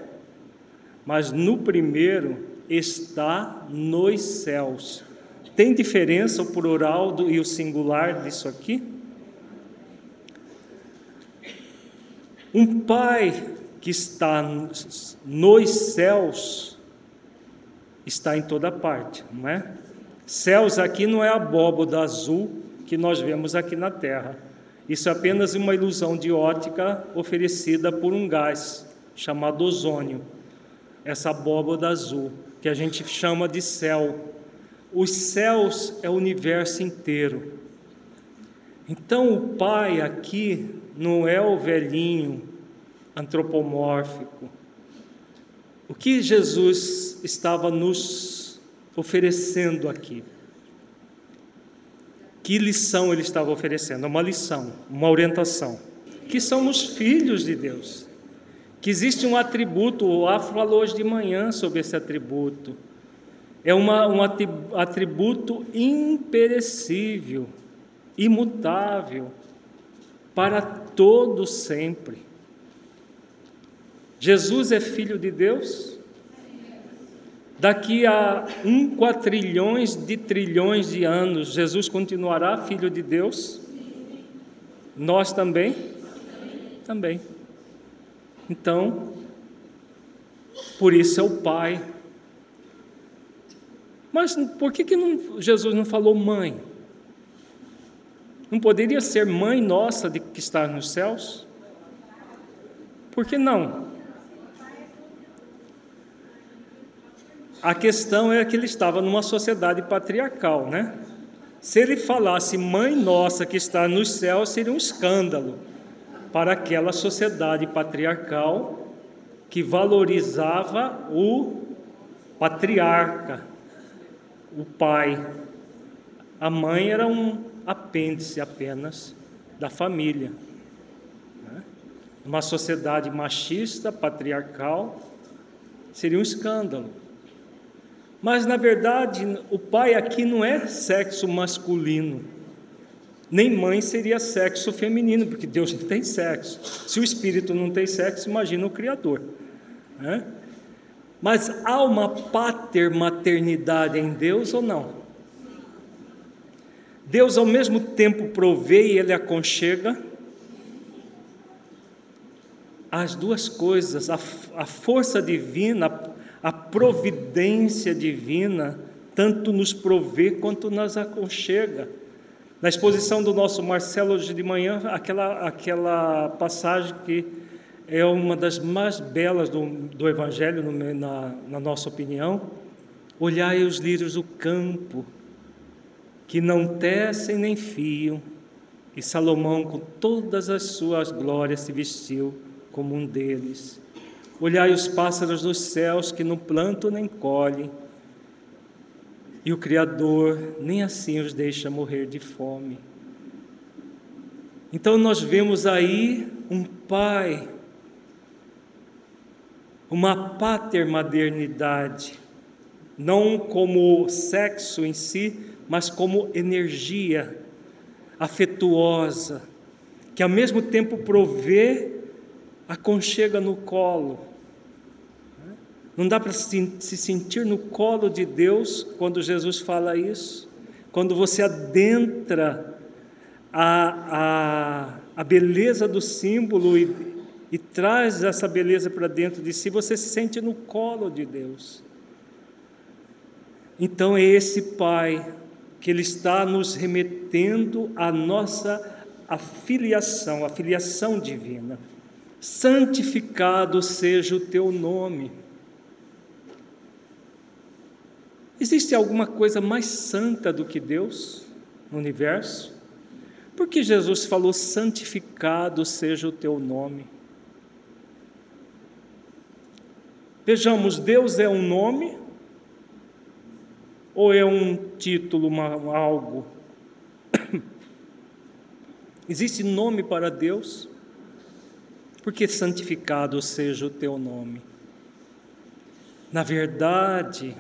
mas no primeiro, está nos céus. Tem diferença o plural e o singular disso aqui? Um pai que está nos céus está em toda parte, não é? Céus aqui não é a abóboda azul que nós vemos aqui na Terra. Isso é apenas uma ilusão de ótica oferecida por um gás chamado ozônio. Essa abóboda azul, que a gente chama de céu. Os céus é o universo inteiro. Então o Pai aqui não é o velhinho antropomórfico. O que Jesus estava nos oferecendo aqui? Que lição ele estava oferecendo? Uma lição, uma orientação. Que somos filhos de Deus. Que existe um atributo, o Afro falou hoje de manhã sobre esse atributo. É um atributo imperecível, imutável, para todo sempre. Jesus é filho de Deus? Daqui a 1 quatrilhões de trilhões de anos, Jesus continuará filho de Deus? Nós também? Também. Então, por isso é o Pai. Mas por que Jesus não falou mãe? Não poderia ser mãe nossa que está nos céus? Por que não? A questão é que ele estava numa sociedade patriarcal, né? Se ele falasse mãe nossa que está nos céus, seria um escândalo para aquela sociedade patriarcal que valorizava o patriarca, o pai. A mãe era um apêndice apenas da família. Uma sociedade machista, patriarcal, seria um escândalo. Mas, na verdade, o pai aqui não é sexo masculino, nem mãe seria sexo feminino, porque Deus não tem sexo. Se o Espírito não tem sexo, imagina o Criador, né? Mas há uma paternidade em Deus ou não? Deus, ao mesmo tempo, provê e Ele aconchega. As duas coisas, a força divina, a providência divina, tanto nos provê quanto nos aconchega. Na exposição do nosso Marcelo hoje de manhã, aquela passagem que é uma das mais belas do Evangelho, na nossa opinião. Olhai os lírios do campo, que não tecem nem fiam, e Salomão, com todas as suas glórias, se vestiu como um deles. Olhai os pássaros dos céus, que não plantam nem colhem, e o Criador nem assim os deixa morrer de fome. Então nós vemos aí um pai, uma paternidade, não como sexo em si, mas como energia afetuosa, que ao mesmo tempo provê, aconchega no colo. Não dá para se sentir no colo de Deus quando Jesus fala isso? Quando você adentra a beleza do símbolo e traz essa beleza para dentro de si, você se sente no colo de Deus. Então é esse Pai que Ele está nos remetendo à nossa filiação, a filiação divina. Santificado seja o teu nome. Existe alguma coisa mais santa do que Deus no universo? Por que Jesus falou, santificado seja o teu nome? Vejamos, Deus é um nome ou é um título, algo? Existe nome para Deus? Por que santificado seja o teu nome? Na verdade,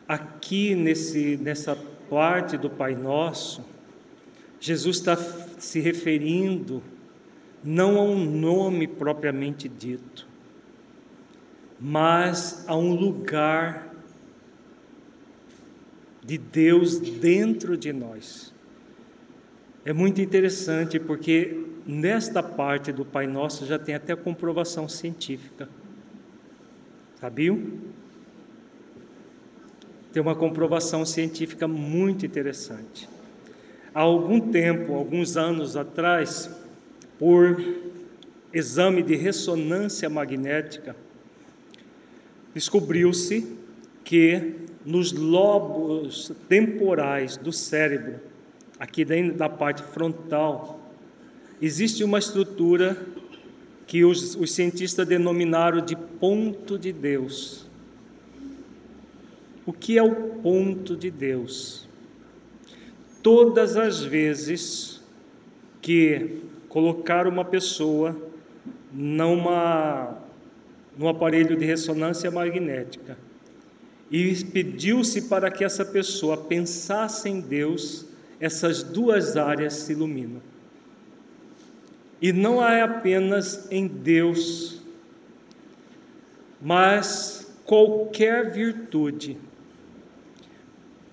aqui nessa parte do Pai Nosso, Jesus está se referindo não a um nome propriamente dito, mas a um lugar de Deus dentro de nós. É muito interessante porque nesta parte do Pai Nosso já tem até comprovação científica. Sabiam? Tem uma comprovação científica muito interessante. Há algum tempo, alguns anos atrás, por exame de ressonância magnética, descobriu-se que nos lobos temporais do cérebro, aqui dentro da parte frontal, existe uma estrutura que os cientistas denominaram de ponto de Deus. O que é o ponto de Deus? todas as vezes que colocar uma pessoa num aparelho de ressonância magnética e pediu-se para que essa pessoa pensasse em Deus, essas duas áreas se iluminam. E não é apenas em Deus, mas qualquer virtude.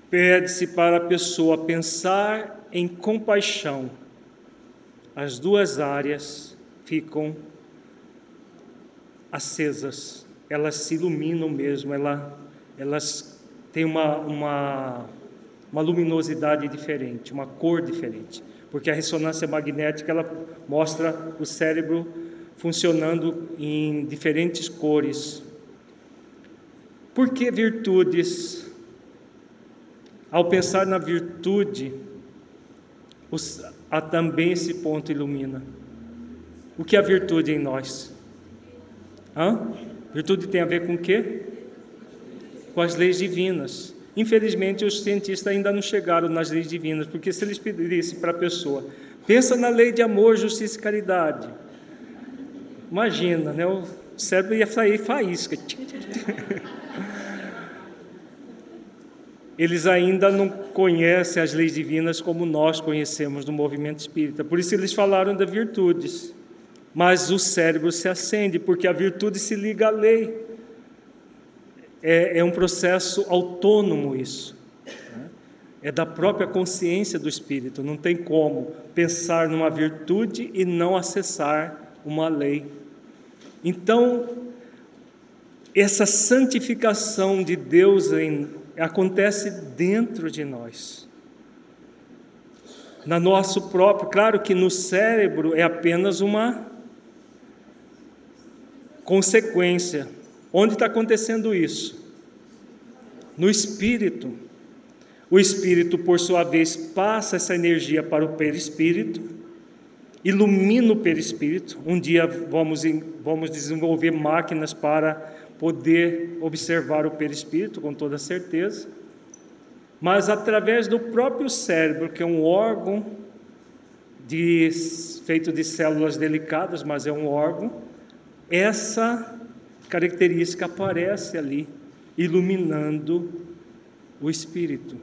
Pede-se para a pessoa pensar em compaixão. As duas áreas ficam acesas, elas se iluminam mesmo, elas têm uma luminosidade diferente, uma cor diferente, porque a ressonância magnética ela mostra o cérebro funcionando em diferentes cores. Por que virtudes? Ao pensar na virtude, também esse ponto ilumina. O que é a virtude em nós? Virtude tem a ver com o quê? Com as leis divinas. Infelizmente, os cientistas ainda não chegaram nas leis divinas, porque se eles pedissem para a pessoa, pensa na lei de amor, justiça e caridade. Imagina, né? O cérebro ia sair faísca. Eles ainda não conhecem as leis divinas como nós conhecemos no movimento espírita. Por isso eles falaram das virtudes. Mas o cérebro se acende, porque a virtude se liga à lei. É um processo autônomo isso. É da própria consciência do espírito. Não tem como pensar numa virtude e não acessar uma lei. Então, essa santificação de Deus acontece dentro de nós. No nosso próprio, claro que no cérebro é apenas uma consequência. Onde está acontecendo isso? No espírito. O espírito, por sua vez, passa essa energia para o perispírito, ilumina o perispírito. Um dia vamos desenvolver máquinas para poder observar o perispírito com toda certeza, mas através do próprio cérebro, que é um órgão feito de células delicadas, mas é um órgão, essa característica aparece ali, iluminando o espírito.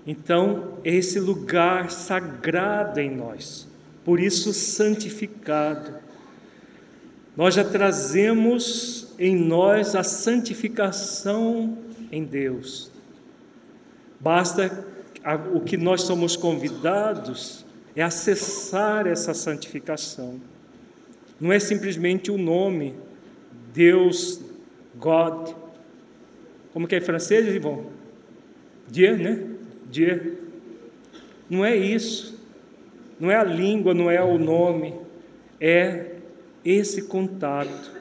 Então, é esse lugar sagrado em nós, por isso santificado. Nós já trazemos em nós a santificação em Deus. Basta, o que nós somos convidados é acessar essa santificação. Não é simplesmente o nome, Deus, God. Como que é em francês, Ivon? Dieu, né? Dieu. Não é isso. Não é a língua, não é o nome. É esse contato.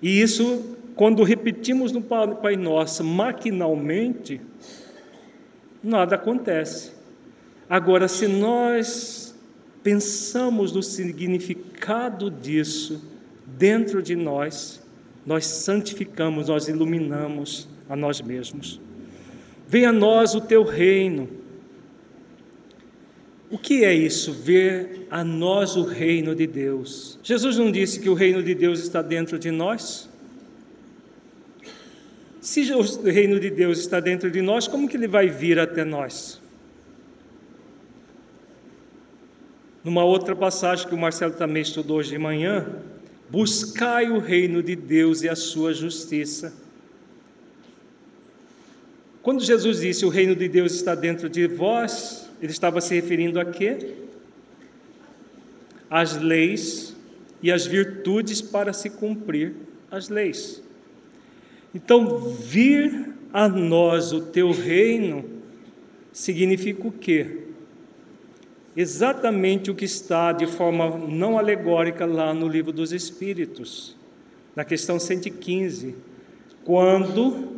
E isso, quando repetimos no Pai Nosso maquinalmente, nada acontece. Agora, se nós pensamos no significado disso dentro de nós, nós santificamos, nós iluminamos a nós mesmos. Venha a nós o teu reino. O que é isso? Ver a nós o reino de Deus. Jesus não disse que o reino de Deus está dentro de nós? Se o reino de Deus está dentro de nós, como que ele vai vir até nós? Numa outra passagem que o Marcelo também estudou hoje de manhã, buscai o reino de Deus e a sua justiça. Quando Jesus disse o reino de Deus está dentro de vós, ele estava se referindo a quê? As leis e as virtudes para se cumprir as leis. Então, vir a nós o teu reino significa o quê? Exatamente o que está de forma não alegórica lá no Livro dos Espíritos, na questão 115, quando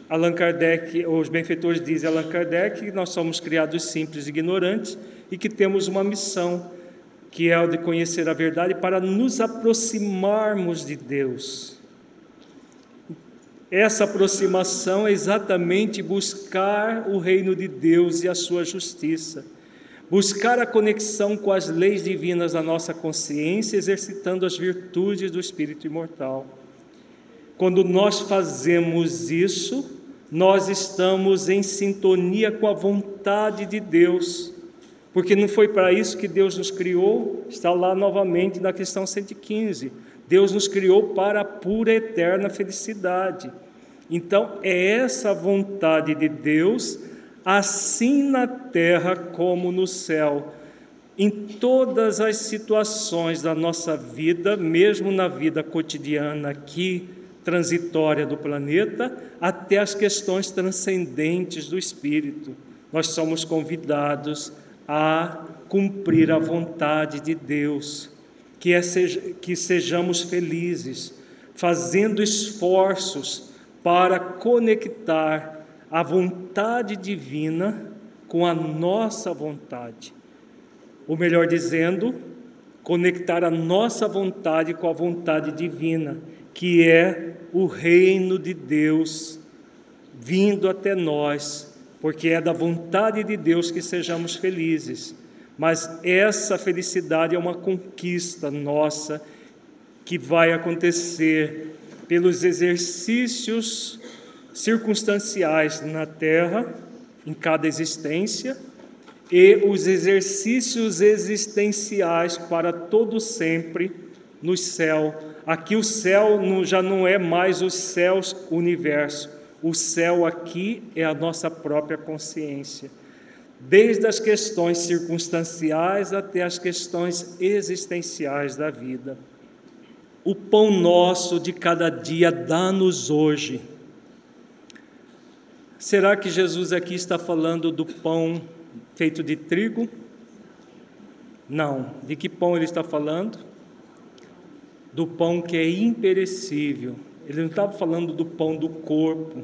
Allan Kardec, os benfeitores dizem a Allan Kardec que nós somos criados simples e ignorantes e que temos uma missão, que é a de conhecer a verdade para nos aproximarmos de Deus. Essa aproximação é exatamente buscar o reino de Deus e a sua justiça, buscar a conexão com as leis divinas da nossa consciência, exercitando as virtudes do Espírito imortal. Quando nós fazemos isso, nós estamos em sintonia com a vontade de Deus, porque não foi para isso que Deus nos criou, está lá novamente na questão 115. Deus nos criou para a pura e eterna felicidade. Então, é essa vontade de Deus, assim na terra como no céu, em todas as situações da nossa vida, mesmo na vida cotidiana aqui, transitória do planeta, até as questões transcendentes do Espírito. Nós somos convidados a cumprir a vontade de Deus, que sejamos felizes, fazendo esforços para conectar a vontade divina com a nossa vontade. Ou melhor dizendo, conectar a nossa vontade com a vontade divina, que é o reino de Deus vindo até nós, porque é da vontade de Deus que sejamos felizes. Mas essa felicidade é uma conquista nossa que vai acontecer pelos exercícios circunstanciais na Terra, em cada existência, e os exercícios existenciais para todo sempre no céu. Aqui o céu já não é mais os céus, o universo. O céu aqui é a nossa própria consciência. Desde as questões circunstanciais até as questões existenciais da vida. O pão nosso de cada dia dá-nos hoje. Será que Jesus aqui está falando do pão feito de trigo? Não. De que pão ele está falando? Do pão que é imperecível. Ele não estava falando do pão do corpo.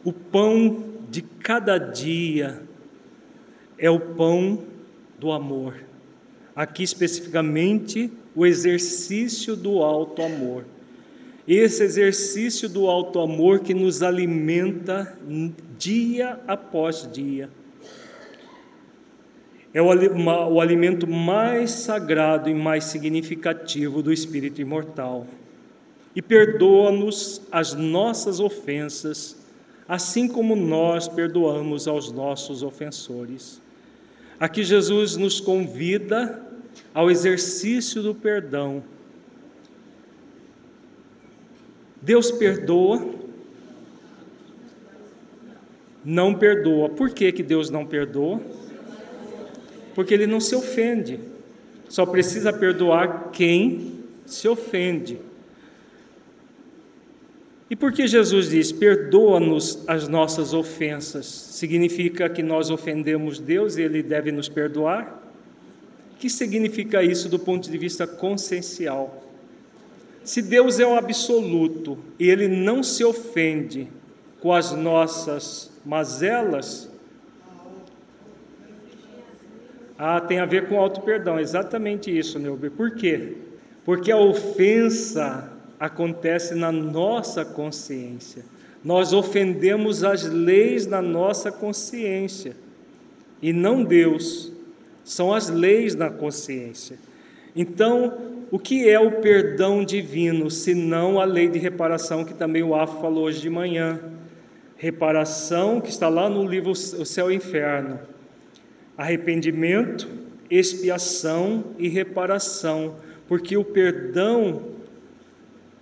O pão de cada dia é o pão do amor. Aqui especificamente o exercício do alto amor. Esse exercício do alto amor que nos alimenta dia após dia. É o alimento mais sagrado e mais significativo do Espírito imortal. E perdoa-nos as nossas ofensas, assim como nós perdoamos aos nossos ofensores. Aqui Jesus nos convida ao exercício do perdão. Deus perdoa, não perdoa. Por que Deus não perdoa? Porque Ele não se ofende. Só precisa perdoar quem se ofende. E por que Jesus diz, perdoa-nos as nossas ofensas? Significa que nós ofendemos Deus e Ele deve nos perdoar? O que significa isso do ponto de vista consciencial? Se Deus é o absoluto e Ele não se ofende com as nossas mazelas, tem a ver com auto-perdão, exatamente isso, Neuber. Por quê? Porque a ofensa acontece na nossa consciência. Nós ofendemos as leis na nossa consciência e não Deus. São as leis na consciência. Então, o que é o perdão divino, se não a lei de reparação que também o Afo falou hoje de manhã? Reparação que está lá no livro O Céu e o Inferno. Arrependimento, expiação e reparação, porque o perdão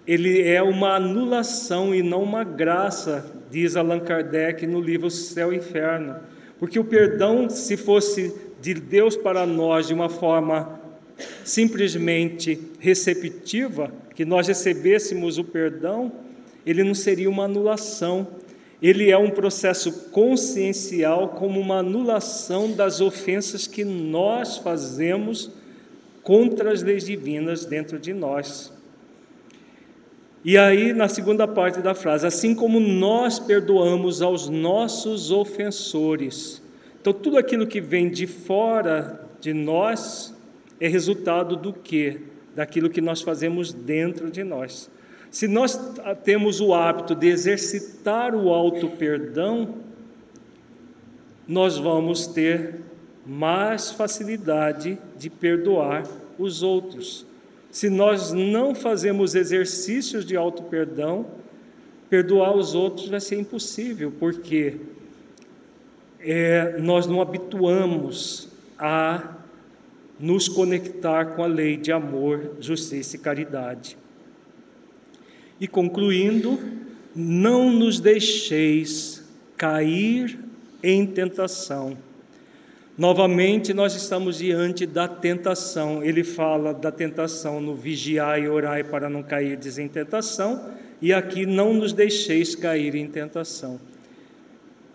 ele é uma anulação e não uma graça, diz Allan Kardec no livro Céu e Inferno. Porque o perdão, se fosse de Deus para nós de uma forma simplesmente receptiva, que nós recebêssemos o perdão, ele não seria uma anulação. Ele é um processo consciencial como uma anulação das ofensas que nós fazemos contra as leis divinas dentro de nós. E aí, na segunda parte da frase, assim como nós perdoamos aos nossos ofensores. Então, tudo aquilo que vem de fora de nós é resultado do quê? Daquilo que nós fazemos dentro de nós. Se nós temos o hábito de exercitar o auto-perdão, nós vamos ter mais facilidade de perdoar os outros. Se nós não fazemos exercícios de auto-perdão, perdoar os outros vai ser impossível, porque nós não habituamos a nos conectar com a lei de amor, justiça e caridade. E concluindo, não nos deixeis cair em tentação. Novamente, nós estamos diante da tentação. Ele fala da tentação no vigiai e orai para não cairdes em tentação, e aqui não nos deixeis cair em tentação.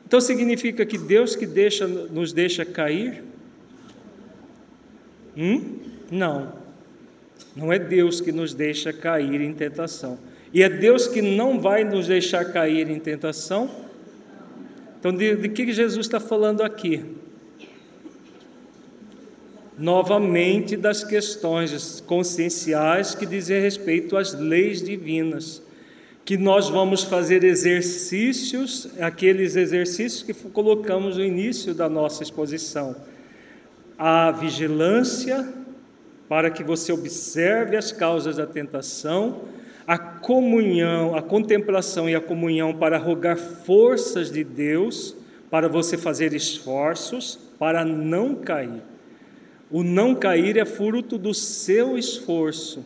Então significa que Deus que nos deixa cair? Não é Deus que nos deixa cair em tentação. E é Deus que não vai nos deixar cair em tentação? Então, de que Jesus está falando aqui? Novamente, das questões conscienciais que dizem respeito às leis divinas, que nós vamos fazer exercícios, aqueles exercícios que colocamos no início da nossa exposição. A vigilância, para que você observe as causas da tentação, a comunhão, a contemplação e a comunhão para rogar forças de Deus, para você fazer esforços, para não cair. O não cair é fruto do seu esforço.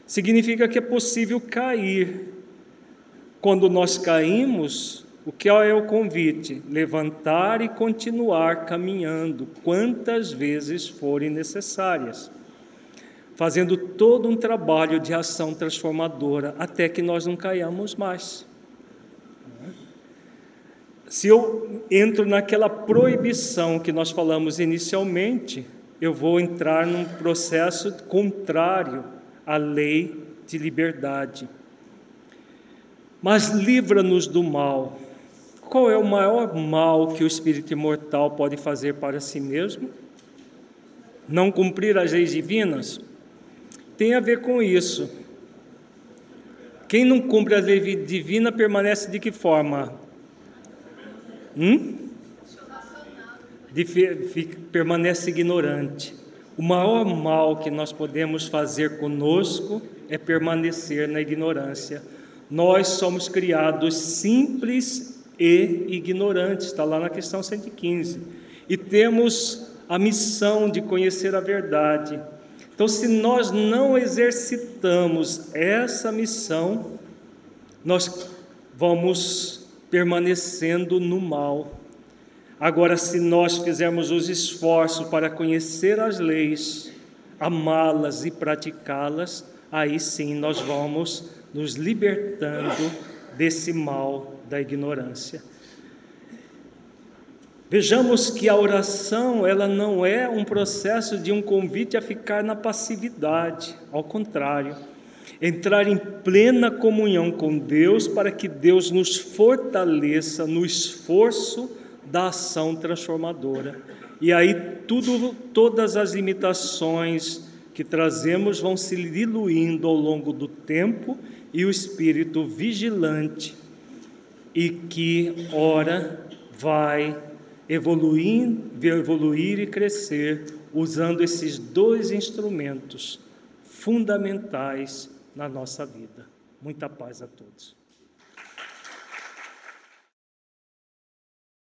Significa que é possível cair. Quando nós caímos, o que é o convite? Levantar e continuar caminhando, quantas vezes forem necessárias, fazendo todo um trabalho de ação transformadora, até que nós não caiamos mais. Se eu entro naquela proibição que nós falamos inicialmente, eu vou entrar num processo contrário à lei de liberdade. Mas livra-nos do mal. Qual é o maior mal que o espírito imortal pode fazer para si mesmo? Não cumprir as leis divinas? Tem a ver com isso. Quem não cumpre a lei divina permanece de que forma? Permanece ignorante. O maior mal que nós podemos fazer conosco é permanecer na ignorância. Nós somos criados simples e ignorantes, está lá na questão 115. E temos a missão de conhecer a verdade. Então, se nós não exercitamos essa missão, nós vamos permanecendo no mal. Agora, se nós fizermos os esforços para conhecer as leis, amá-las e praticá-las, aí sim nós vamos nos libertando desse mal da ignorância. Vejamos que a oração, ela não é um processo de um convite a ficar na passividade, ao contrário, entrar em plena comunhão com Deus para que Deus nos fortaleça no esforço da ação transformadora. E aí todas as limitações que trazemos vão se diluindo ao longo do tempo e o espírito vigilante e que ora vai evoluir e crescer usando esses dois instrumentos fundamentais na nossa vida. Muita paz a todos.